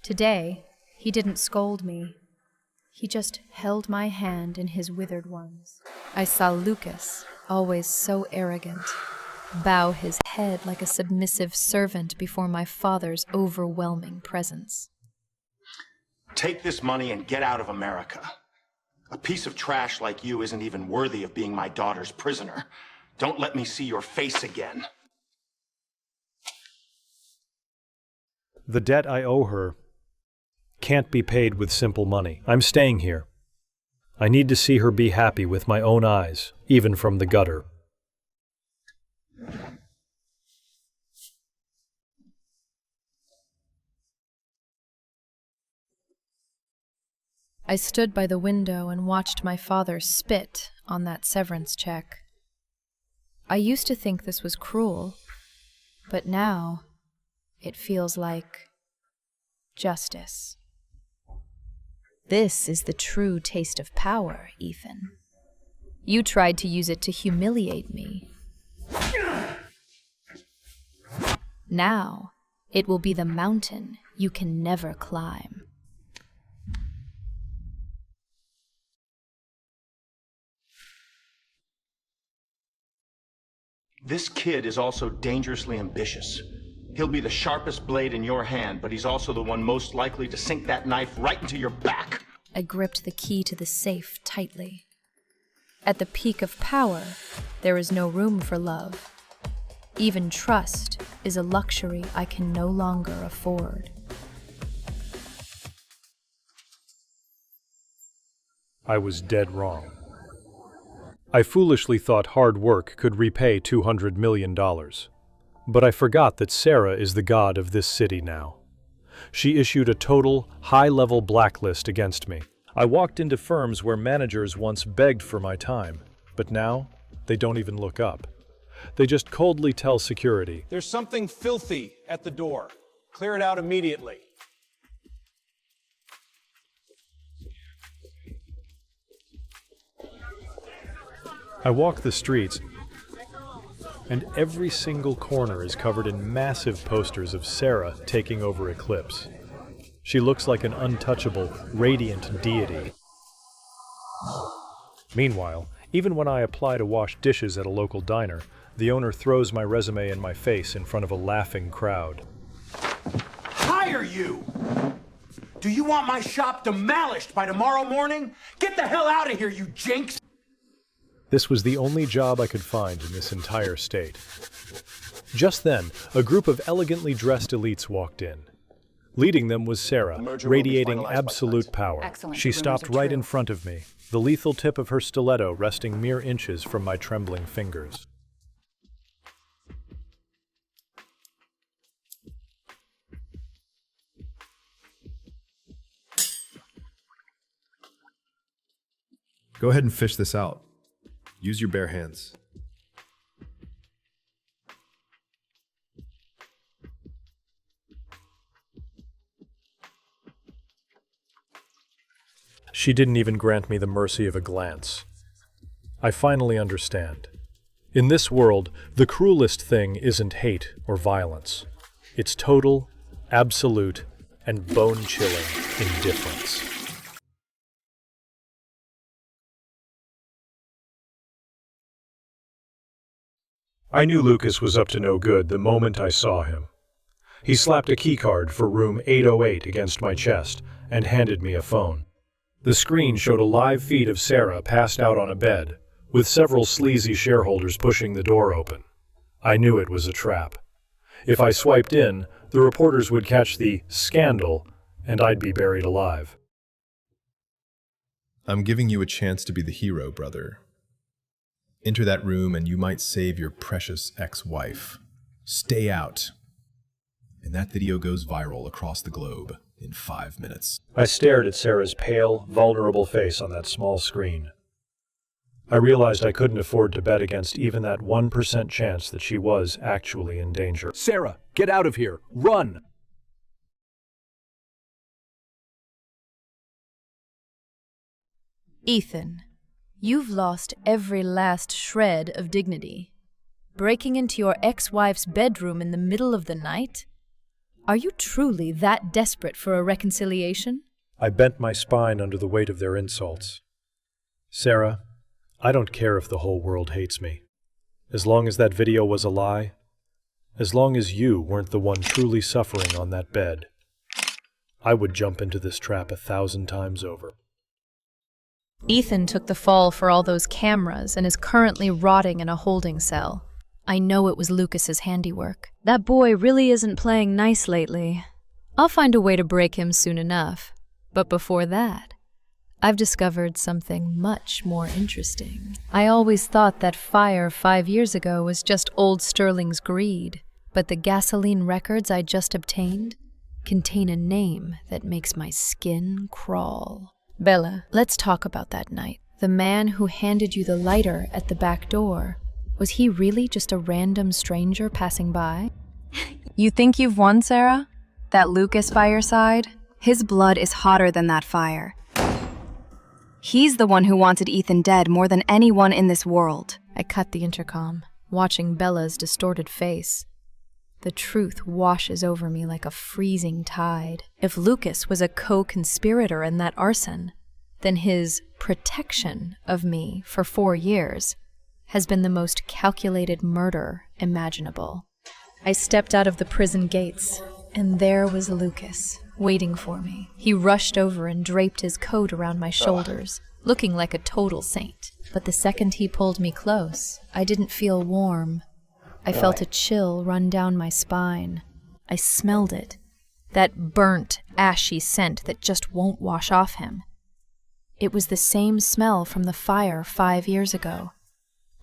Today, he didn't scold me. He just held my hand in his withered ones. I saw Lucas, always so arrogant, bow his head like a submissive servant before my father's overwhelming presence. Take this money and get out of America. A piece of trash like you isn't even worthy of being my daughter's prisoner. Don't let me see your face again. The debt I owe her can't be paid with simple money. I'm staying here. I need to see her be happy with my own eyes, even from the gutter. I stood by the window and watched my father spit on that severance check. I used to think this was cruel, but now it feels like justice. This is the true taste of power, Ethan. You tried to use it to humiliate me. Now, it will be the mountain you can never climb. This kid is also dangerously ambitious. He'll be the sharpest blade in your hand, but he's also the one most likely to sink that knife right into your back. I gripped the key to the safe tightly. At the peak of power, there is no room for love. Even trust is a luxury I can no longer afford. I was dead wrong. I foolishly thought hard work could repay $200 million. But I forgot that Sarah is the god of this city now. She issued a total, high-level blacklist against me. I walked into firms where managers once begged for my time, but now they don't even look up. They just coldly tell security, There's something filthy at the door. Clear it out immediately. I walk the streets, and every single corner is covered in massive posters of Sarah taking over Eclipse. She looks like an untouchable, radiant deity. Meanwhile, even when I apply to wash dishes at a local diner, the owner throws my resume in my face in front of a laughing crowd. Hire you! Do you want my shop demolished by tomorrow morning? Get the hell out of here, you jinx! This was the only job I could find in this entire state. Just then, a group of elegantly dressed elites walked in. Leading them was Sarah, radiating absolute power. Excellent. She stopped right in front of me, the lethal tip of her stiletto resting mere inches from my trembling fingers. Go ahead and fish this out. Use your bare hands. She didn't even grant me the mercy of a glance. I finally understand. In this world, the cruelest thing isn't hate or violence. It's total, absolute, and bone-chilling indifference. I knew Lucas was up to no good the moment I saw him. He slapped a keycard for room 808 against my chest and handed me a phone. The screen showed a live feed of Sarah passed out on a bed, with several sleazy shareholders pushing the door open. I knew it was a trap. If I swiped in, the reporters would catch the scandal, and I'd be buried alive. I'm giving you a chance to be the hero, brother. Enter that room and you might save your precious ex-wife. Stay out. And that video goes viral across the globe in 5 minutes. I stared at Sarah's pale, vulnerable face on that small screen. I realized I couldn't afford to bet against even that 1% chance that she was actually in danger. Sarah, get out of here. Run! Ethan, you've lost every last shred of dignity. Breaking into your ex-wife's bedroom in the middle of the night? Are you truly that desperate for a reconciliation? I bent my spine under the weight of their insults. Sarah, I don't care if the whole world hates me. As long as that video was a lie, as long as you weren't the one truly suffering on that bed, I would jump into this trap 1,000 times over. Ethan took the fall for all those cameras and is currently rotting in a holding cell. I know it was Lucas's handiwork. That boy really isn't playing nice lately. I'll find a way to break him soon enough. But before that, I've discovered something much more interesting. I always thought that fire 5 years ago was just old Sterling's greed, but the gasoline records I just obtained contain a name that makes my skin crawl. Bella, let's talk about that night. The man who handed you the lighter at the back door, was he really just a random stranger passing by? You think you've won, Sarah? That Lucas by your side? His blood is hotter than that fire. He's the one who wanted Ethan dead more than anyone in this world. I cut the intercom, watching Bella's distorted face. The truth washes over me like a freezing tide. If Lucas was a co-conspirator in that arson, then his protection of me for 4 years has been the most calculated murder imaginable. I stepped out of the prison gates, and there was Lucas, waiting for me. He rushed over and draped his coat around my shoulders, looking like a total saint. But the second he pulled me close, I didn't feel warm. I felt a chill run down my spine. I smelled it, that burnt, ashy scent that just won't wash off him. It was the same smell from the fire 5 years ago,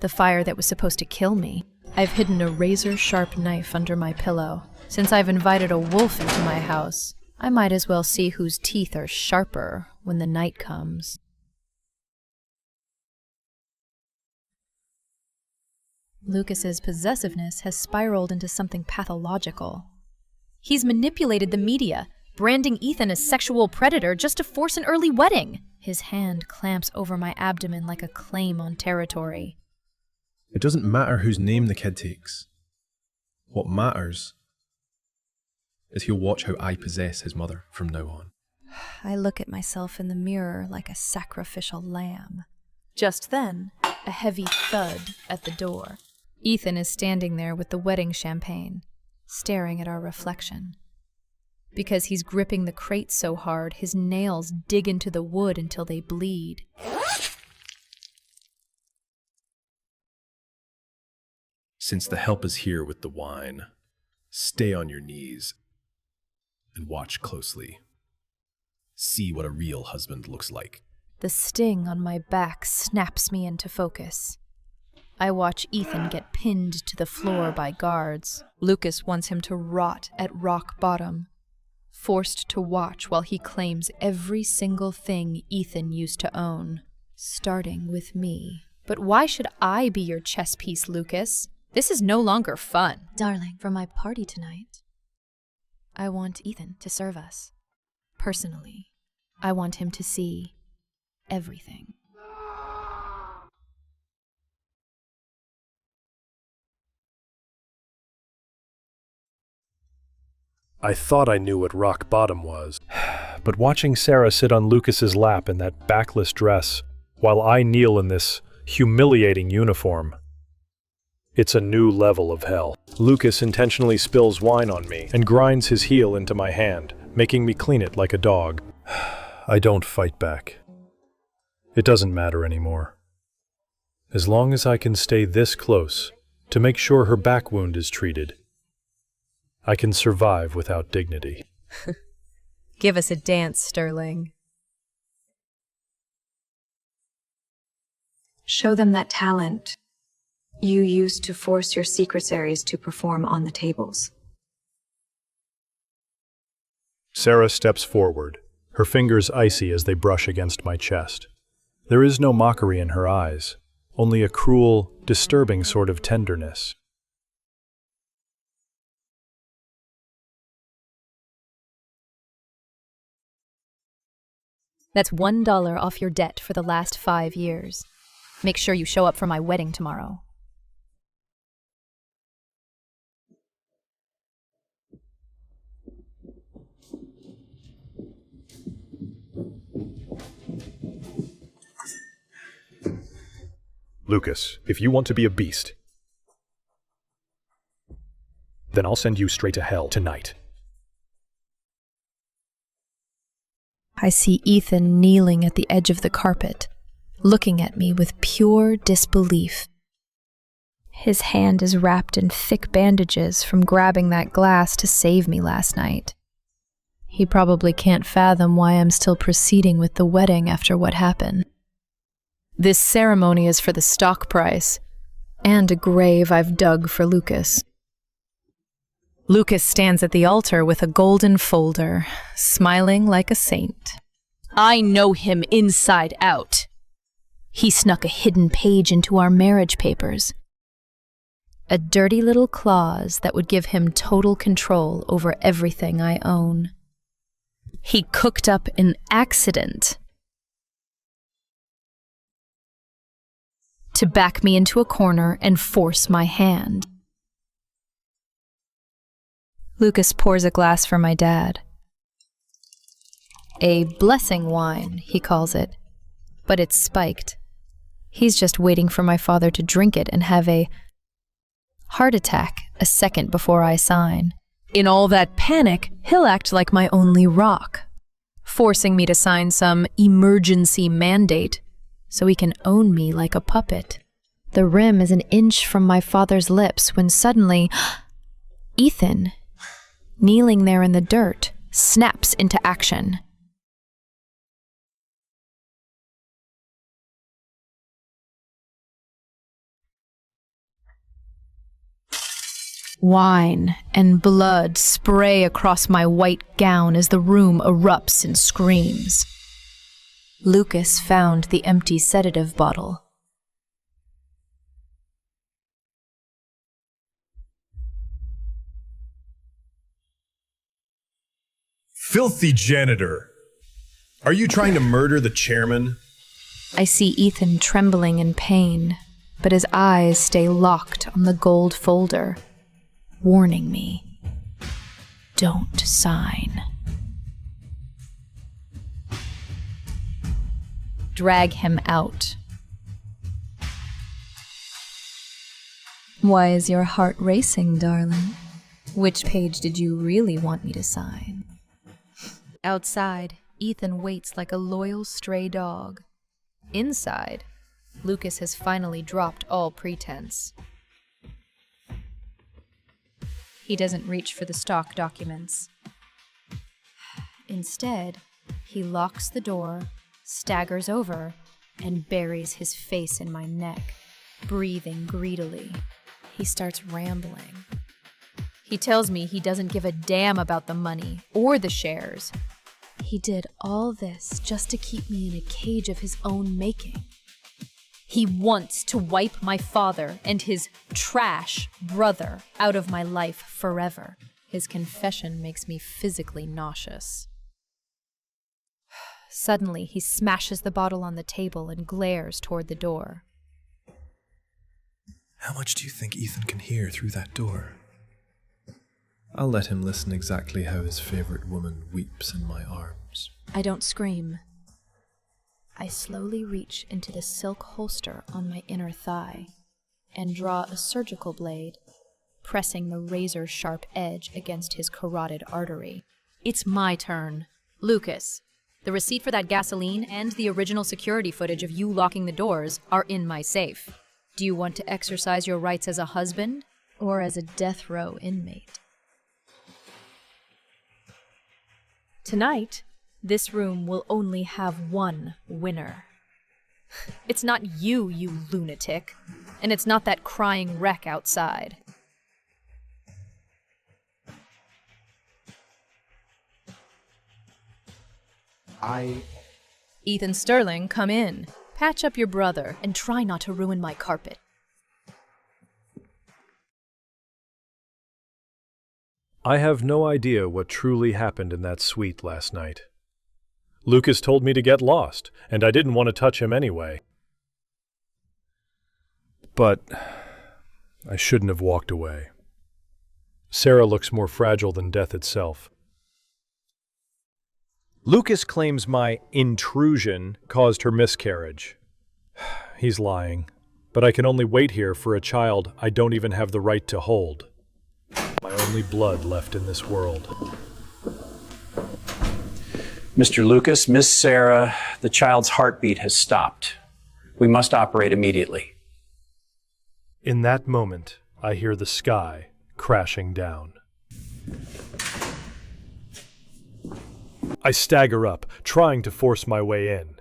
the fire that was supposed to kill me. I've hidden a razor-sharp knife under my pillow. Since I've invited a wolf into my house, I might as well see whose teeth are sharper when the night comes. Lucas's possessiveness has spiraled into something pathological. He's manipulated the media, branding Ethan as sexual predator just to force an early wedding. His hand clamps over my abdomen like a claim on territory. It doesn't matter whose name the kid takes. What matters is he'll watch how I possess his mother from now on. I look at myself in the mirror like a sacrificial lamb. Just then, a heavy thud at the door. Ethan is standing there with the wedding champagne, staring at our reflection. Because he's gripping the crate so hard, his nails dig into the wood until they bleed. Since the help is here with the wine, stay on your knees and watch closely. See what a real husband looks like. The sting on my back snaps me into focus. I watch Ethan get pinned to the floor by guards. Lucas wants him to rot at rock bottom, forced to watch while he claims every single thing Ethan used to own, starting with me. But why should I be your chess piece, Lucas? This is no longer fun. Darling, for my party tonight, I want Ethan to serve us. Personally, I want him to see everything. I thought I knew what rock bottom was, but watching Sarah sit on Lucas's lap in that backless dress, while I kneel in this humiliating uniform, it's a new level of hell. Lucas intentionally spills wine on me and grinds his heel into my hand, making me clean it like a dog. I don't fight back. It doesn't matter anymore. As long as I can stay this close to make sure her back wound is treated, I can survive without dignity. Give us a dance, Sterling. Show them that talent you used to force your secretaries to perform on the tables. Sarah steps forward, her fingers icy as they brush against my chest. There is no mockery in her eyes, only a cruel, disturbing sort of tenderness. That's $1 off your debt for the last 5 years. Make sure you show up for my wedding tomorrow. Lucas, if you want to be a beast, then I'll send you straight to hell tonight. I see Ethan kneeling at the edge of the carpet, looking at me with pure disbelief. His hand is wrapped in thick bandages from grabbing that glass to save me last night. He probably can't fathom why I'm still proceeding with the wedding after what happened. This ceremony is for the stock price, and a grave I've dug for Lucas. Lucas stands at the altar with a golden folder, smiling like a saint. I know him inside out. He snuck a hidden page into our marriage papers. A dirty little clause that would give him total control over everything I own. He cooked up an accident to back me into a corner and force my hand. Lucas pours a glass for my dad. A blessing wine, he calls it, but it's spiked. He's just waiting for my father to drink it and have a heart attack a second before I sign. In all that panic, he'll act like my only rock, forcing me to sign some emergency mandate so he can own me like a puppet. The rim is an inch from my father's lips when suddenly, Ethan, kneeling there in the dirt, snaps into action. Wine and blood spray across my white gown as the room erupts in screams. Lucas found the empty sedative bottle. Filthy janitor! Are you trying to murder the chairman? I see Ethan trembling in pain, but his eyes stay locked on the gold folder, warning me, don't sign. Drag him out. Why is your heart racing, darling? Which page did you really want me to sign? Outside, Ethan waits like a loyal stray dog. Inside, Lucas has finally dropped all pretense. He doesn't reach for the stock documents. Instead, he locks the door, staggers over, and buries his face in my neck, breathing greedily. He starts rambling. He tells me he doesn't give a damn about the money or the shares. He did all this just to keep me in a cage of his own making. He wants to wipe my father and his trash brother out of my life forever. His confession makes me physically nauseous. Suddenly, he smashes the bottle on the table and glares toward the door. How much do you think Ethan can hear through that door? I'll let him listen exactly how his favorite woman weeps in my arms. I don't scream. I slowly reach into the silk holster on my inner thigh and draw a surgical blade, pressing the razor-sharp edge against his carotid artery. It's my turn. Lucas, the receipt for that gasoline and the original security footage of you locking the doors are in my safe. Do you want to exercise your rights as a husband or as a death row inmate? Tonight, this room will only have one winner. It's not you, you lunatic, and it's not that crying wreck outside. Ethan Sterling, come in. Patch up your brother and try not to ruin my carpet. I have no idea what truly happened in that suite last night. Lucas told me to get lost, and I didn't want to touch him anyway. But I shouldn't have walked away. Sarah looks more fragile than death itself. Lucas claims my intrusion caused her miscarriage. He's lying, but I can only wait here for a child I don't even have the right to hold. My only blood left in this world. Mr. Lucas, Miss Sarah, the child's heartbeat has stopped. We must operate immediately. In that moment, I hear the sky crashing down. I stagger up, trying to force my way in.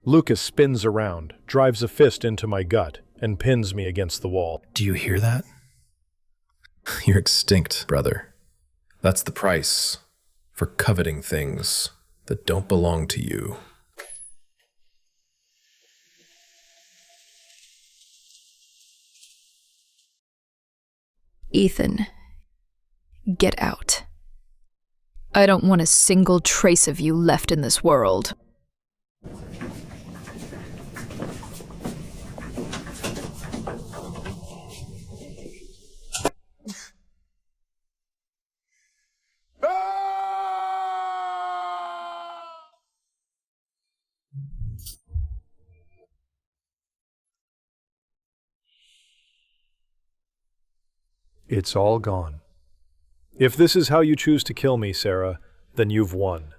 Lucas spins around, drives a fist into my gut, and pins me against the wall. Do you hear that? You're extinct, brother. That's the price for coveting things that don't belong to you. Ethan, get out. I don't want a single trace of you left in this world. It's all gone. If this is how you choose to kill me, Sarah, then you've won.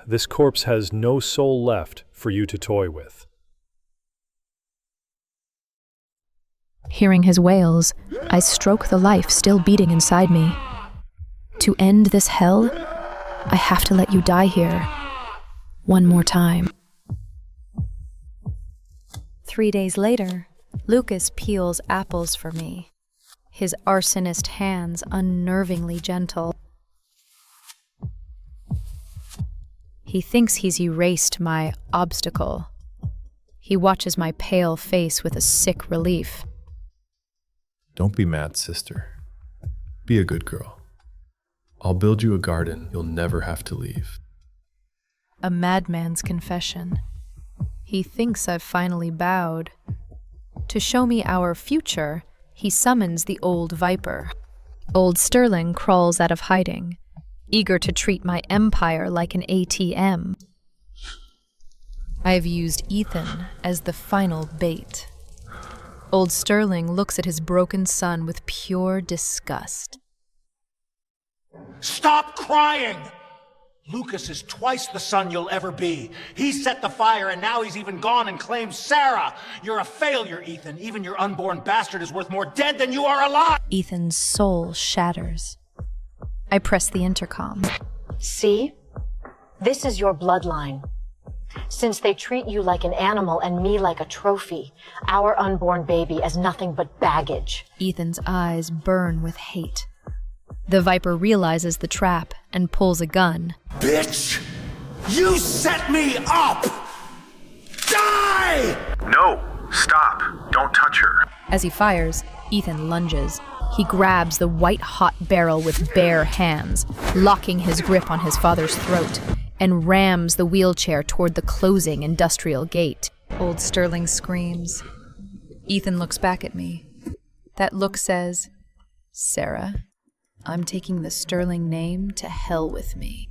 This corpse has no soul left for you to toy with. Hearing his wails, I stroke the life still beating inside me. To end this hell, I have to let you die here. One more time. 3 days later, Lucas peels apples for me, his arsonist hands unnervingly gentle. He thinks he's erased my obstacle. He watches my pale face with a sick relief. Don't be mad, sister. Be a good girl. I'll build you a garden you'll never have to leave. A madman's confession. He thinks I've finally bowed. To show me our future, he summons the old viper. Old Sterling crawls out of hiding, eager to treat my empire like an ATM. I've used Ethan as the final bait. Old Sterling looks at his broken son with pure disgust. Stop crying! Lucas is twice the son you'll ever be. He set the fire, and now he's even gone and claimed Sarah. You're a failure, Ethan. Even your unborn bastard is worth more dead than you are alive. Ethan's soul shatters. I press the intercom. See? This is your bloodline. Since they treat you like an animal and me like a trophy, our unborn baby as nothing but baggage. Ethan's eyes burn with hate. The Viper realizes the trap and pulls a gun. Bitch! You set me up! Die! No! Stop! Don't touch her! As he fires, Ethan lunges. He grabs the white-hot barrel with bare hands, locking his grip on his father's throat, and rams the wheelchair toward the closing industrial gate. Old Sterling screams. Ethan looks back at me. That look says, Sarah, I'm taking the Sterling name to hell with me.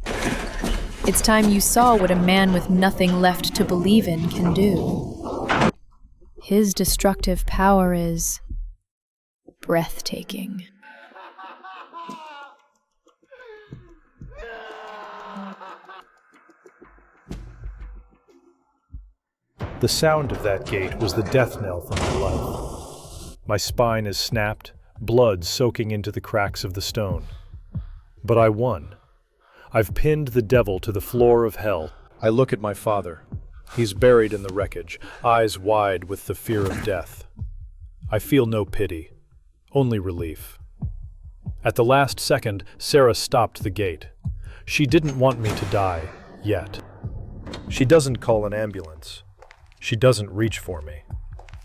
It's time you saw what a man with nothing left to believe in can do. His destructive power is breathtaking. The sound of that gate was the death knell for my life. My spine is snapped, blood soaking into the cracks of the stone. But I won. I've pinned the devil to the floor of hell. I look at my father. He's buried in the wreckage, eyes wide with the fear of death. I feel no pity, only relief. At the last second, Sarah stopped the gate. She didn't want me to die, yet. She doesn't call an ambulance. She doesn't reach for me.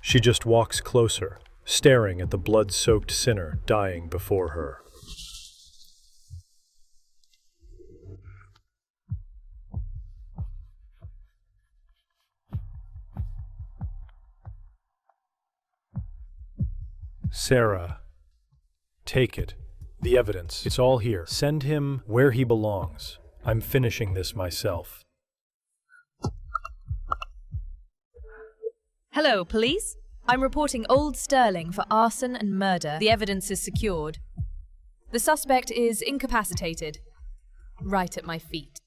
She just walks closer, staring at the blood-soaked sinner dying before her. Sarah, take it. The evidence. It's all here. Send him where he belongs. I'm finishing this myself. Hello, police. I'm reporting Old Sterling for arson and murder. The evidence is secured. The suspect is incapacitated. Right at my feet.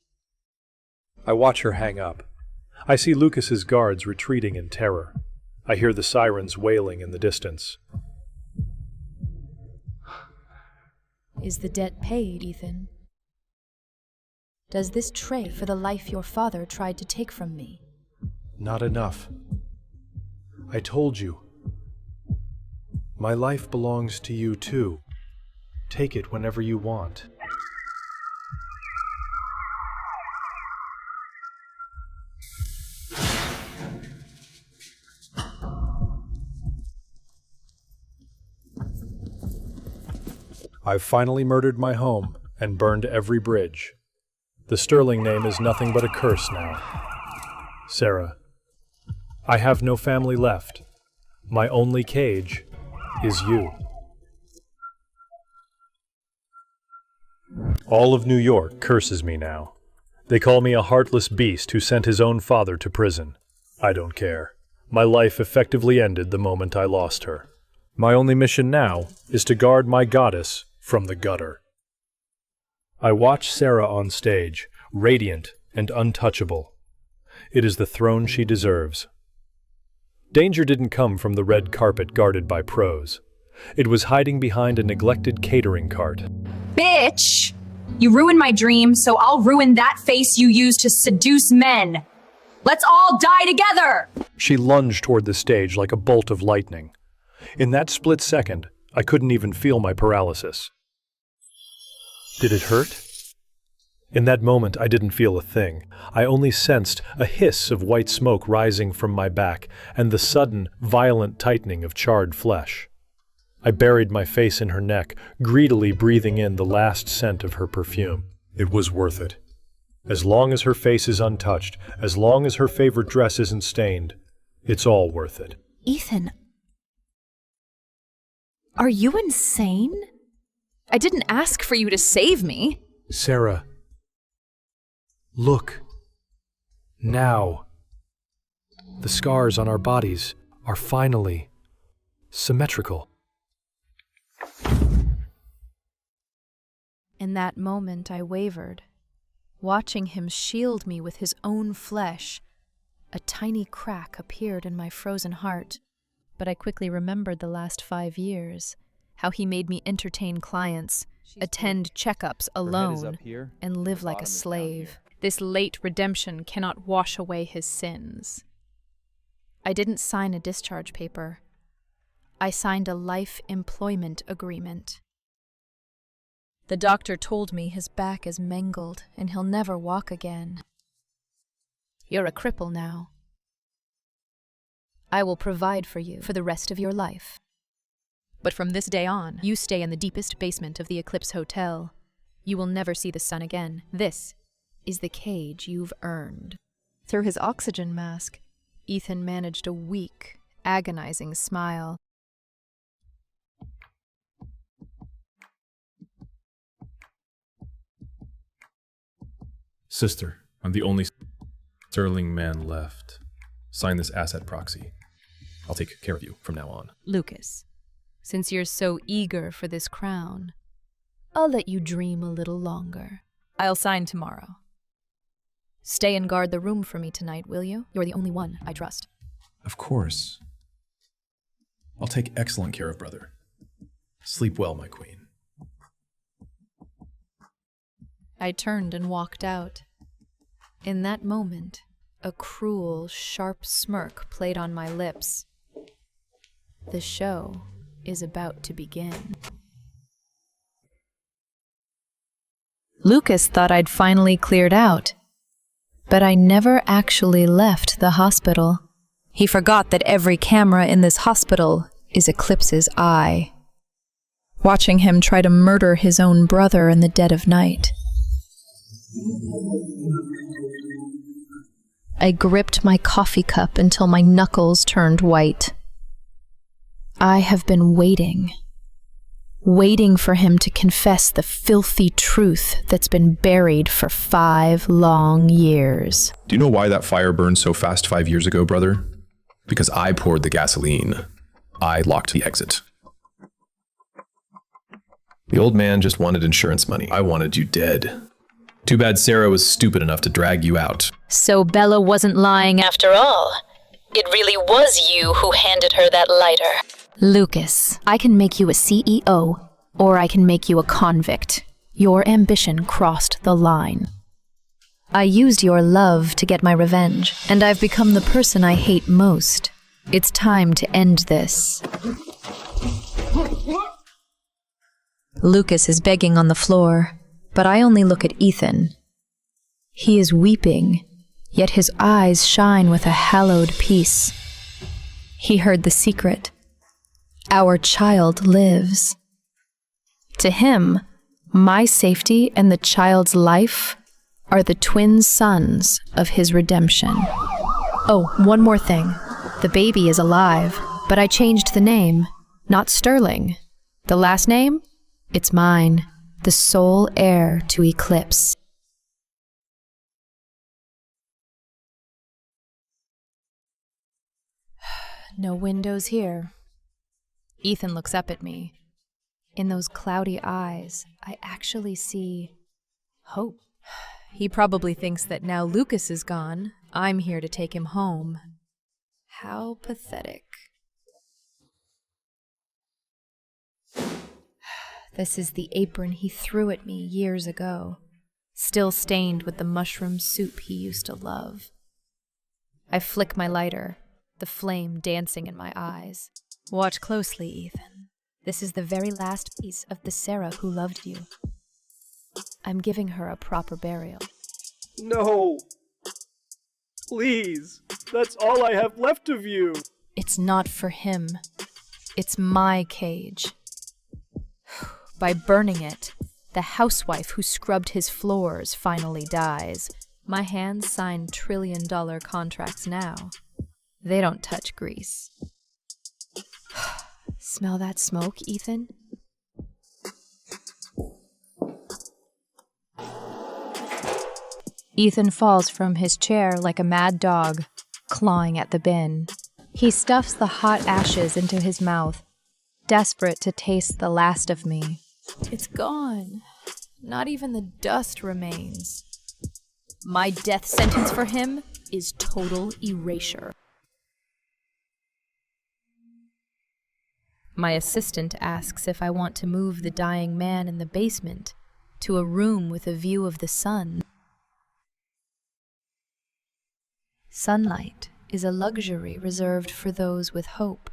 I watch her hang up. I see Lucas's guards retreating in terror. I hear the sirens wailing in the distance. Is the debt paid, Ethan? Does this trade for the life your father tried to take from me? Not enough. I told you. My life belongs to you too. Take it whenever you want. I've finally murdered my home and burned every bridge. The Sterling name is nothing but a curse now. Sarah, I have no family left. My only cage is you. All of New York curses me now. They call me a heartless beast who sent his own father to prison. I don't care. My life effectively ended the moment I lost her. My only mission now is to guard my goddess from the gutter. I watch Sarah on stage, radiant and untouchable. It is the throne she deserves. Danger didn't come from the red carpet guarded by pros. It was hiding behind a neglected catering cart. Bitch! You ruined my dream, so I'll ruin that face you use to seduce men. Let's all die together! She lunged toward the stage like a bolt of lightning. In that split second, I couldn't even feel my paralysis. Did it hurt? In that moment, I didn't feel a thing. I only sensed a hiss of white smoke rising from my back and the sudden, violent tightening of charred flesh. I buried my face in her neck, greedily breathing in the last scent of her perfume. It was worth it. As long as her face is untouched, as long as her favorite dress isn't stained, it's all worth it. Ethan, are you insane? I didn't ask for you to save me. Sarah, look. Now. The scars on our bodies are finally symmetrical. In that moment, I wavered, watching him shield me with his own flesh. A tiny crack appeared in my frozen heart, but I quickly remembered the last 5 years, how he made me entertain clients, attend checkups alone, and live like a slave. This late redemption cannot wash away his sins. I didn't sign a discharge paper. I signed a life employment agreement. The doctor told me his back is mangled and he'll never walk again. You're a cripple now. I will provide for you for the rest of your life. But from this day on, you stay in the deepest basement of the Eclipse Hotel. You will never see the sun again. This is the cage you've earned. Through his oxygen mask, Ethan managed a weak, agonizing smile. Sister, I'm the only Sterling man left. Sign this asset proxy. I'll take care of you from now on. Lucas, since you're so eager for this crown, I'll let you dream a little longer. I'll sign tomorrow. Stay and guard the room for me tonight, will you? You're the only one I trust. Of course. I'll take excellent care of brother. Sleep well, my queen. I turned and walked out. In that moment, a cruel, sharp smirk played on my lips. The show is about to begin. Lucas thought I'd finally cleared out, but I never actually left the hospital. He forgot that every camera in this hospital is Eclipse's eye. Watching him try to murder his own brother in the dead of night. I gripped my coffee cup until my knuckles turned white. I have been waiting for him to confess the filthy truth that's been buried for 5 long years. Do you know why that fire burned so fast 5 years ago, brother? Because I poured the gasoline. I locked the exit. The old man just wanted insurance money. I wanted you dead. Too bad Sarah was stupid enough to drag you out. So Bella wasn't lying after all. It really was you who handed her that lighter. Lucas, I can make you a CEO, or I can make you a convict. Your ambition crossed the line. I used your love to get my revenge, and I've become the person I hate most. It's time to end this. Lucas is begging on the floor, but I only look at Ethan. He is weeping, yet his eyes shine with a hallowed peace. He heard the secret. Our child lives. To him, my safety and the child's life are the twin sons of his redemption. Oh, one more thing. The baby is alive, but I changed the name. Not Sterling. The last name? It's mine. The sole heir to Eclipse. No windows here. Ethan looks up at me. In those cloudy eyes, I actually see hope. He probably thinks that now Lucas is gone, I'm here to take him home. How pathetic. This is the apron he threw at me years ago, still stained with the mushroom soup he used to love. I flick my lighter, the flame dancing in my eyes. Watch closely, Ethan. This is the very last piece of the Sarah who loved you. I'm giving her a proper burial. No! Please! That's all I have left of you! It's not for him. It's my cage. By burning it, the housewife who scrubbed his floors finally dies. My hands sign trillion-dollar contracts now. They don't touch grease. Smell that smoke, Ethan? Ethan falls from his chair like a mad dog, clawing at the bin. He stuffs the hot ashes into his mouth, desperate to taste the last of me. It's gone. Not even the dust remains. My death sentence for him is total erasure. My assistant asks if I want to move the dying man in the basement to a room with a view of the sun. Sunlight is a luxury reserved for those with hope.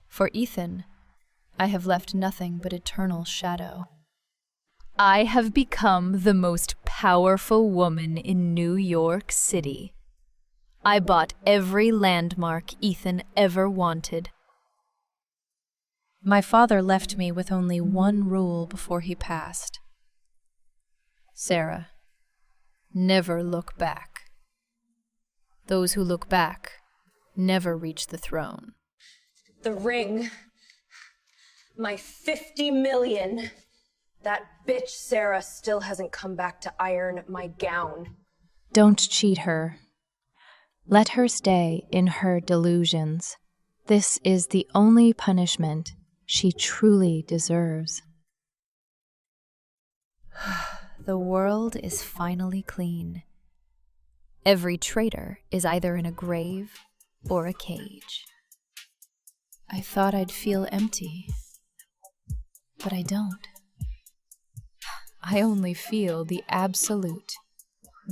For Ethan, I have left nothing but eternal shadow. I have become the most powerful woman in New York City. I bought every landmark Ethan ever wanted. My father left me with only one rule before he passed. Sarah, never look back. Those who look back never reach the throne. The ring. My 50 million. That bitch Sarah still hasn't come back to iron my gown. Don't cheat her. Let her stay in her delusions. This is the only punishment she truly deserves. The world is finally clean. Every traitor is either in a grave or a cage. I thought I'd feel empty, but I don't. I only feel the absolute,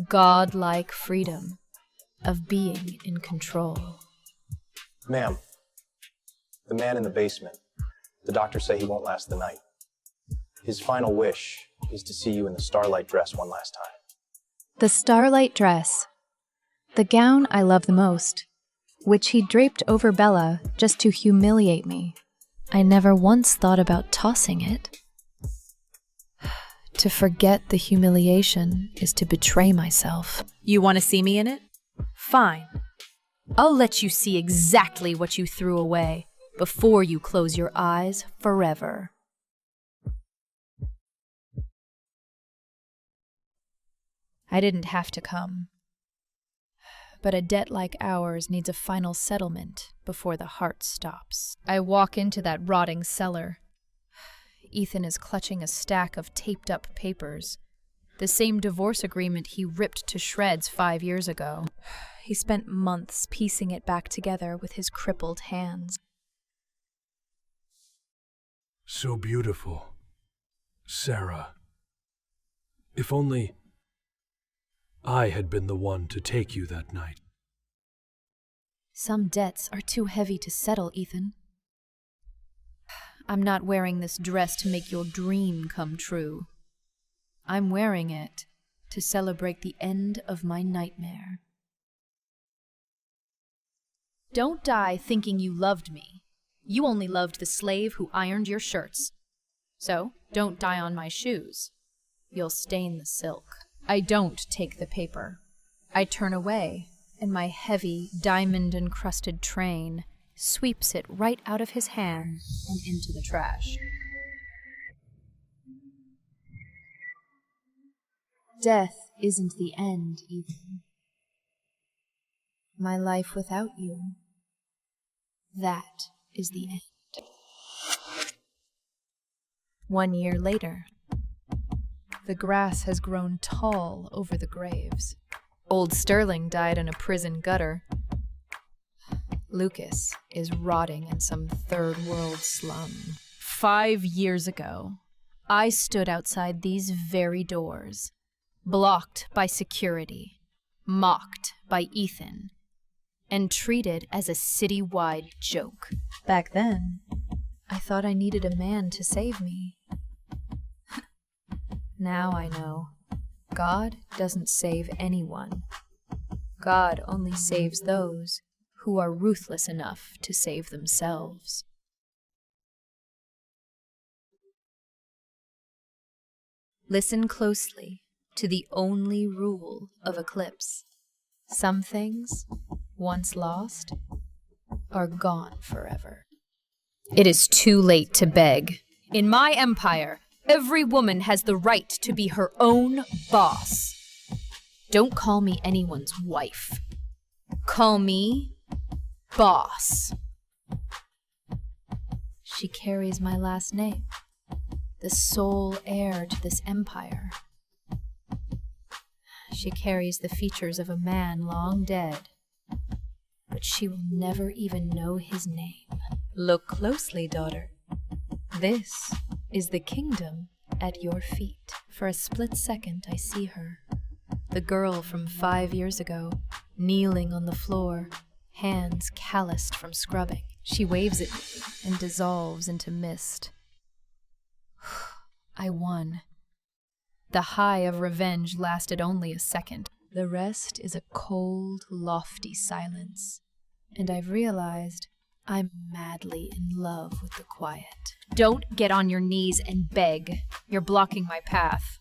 godlike freedom of being in control. Ma'am, the man in the basement. The doctors say he won't last the night. His final wish is to see you in the starlight dress one last time. The starlight dress. The gown I love the most, which he draped over Bella just to humiliate me. I never once thought about tossing it. To forget the humiliation is to betray myself. You want to see me in it? Fine. I'll let you see exactly what you threw away before you close your eyes forever. I didn't have to come. But a debt like ours needs a final settlement before the heart stops. I walk into that rotting cellar. Ethan is clutching a stack of taped-up papers, the same divorce agreement he ripped to shreds 5 years ago. He spent months piecing it back together with his crippled hands. So beautiful. Sarah. If only I had been the one to take you that night. Some debts are too heavy to settle, Ethan. I'm not wearing this dress to make your dream come true. I'm wearing it to celebrate the end of my nightmare. Don't die thinking you loved me. You only loved the slave who ironed your shirts. So, don't die on my shoes. You'll stain the silk. I don't take the paper. I turn away, and my heavy, diamond-encrusted train sweeps it right out of his hand and into the trash. Death isn't the end, Ethan. My life without you, that is the end. 1 year later, the grass has grown tall over the graves. Old Sterling died in a prison gutter. Lucas is rotting in some third-world slum. 5 years ago, I stood outside these very doors, blocked by security, mocked by Ethan, and treated as a city-wide joke. Back then, I thought I needed a man to save me. Now I know. God doesn't save anyone. God only saves those who are ruthless enough to save themselves. Listen closely to the only rule of Eclipse. Some things, once lost, are gone forever. It is too late to beg. In my empire, every woman has the right to be her own boss. Don't call me anyone's wife. Call me boss. She carries my last name, the sole heir to this empire. She carries the features of a man long dead, but she will never even know his name. Look closely, daughter. This is the kingdom at your feet. For a split second, I see her. The girl from 5 years ago, kneeling on the floor, hands calloused from scrubbing. She waves at me and dissolves into mist. I won. The high of revenge lasted only a second. The rest is a cold, lofty silence. And I've realized I'm madly in love with the quiet. Don't get on your knees and beg. You're blocking my path.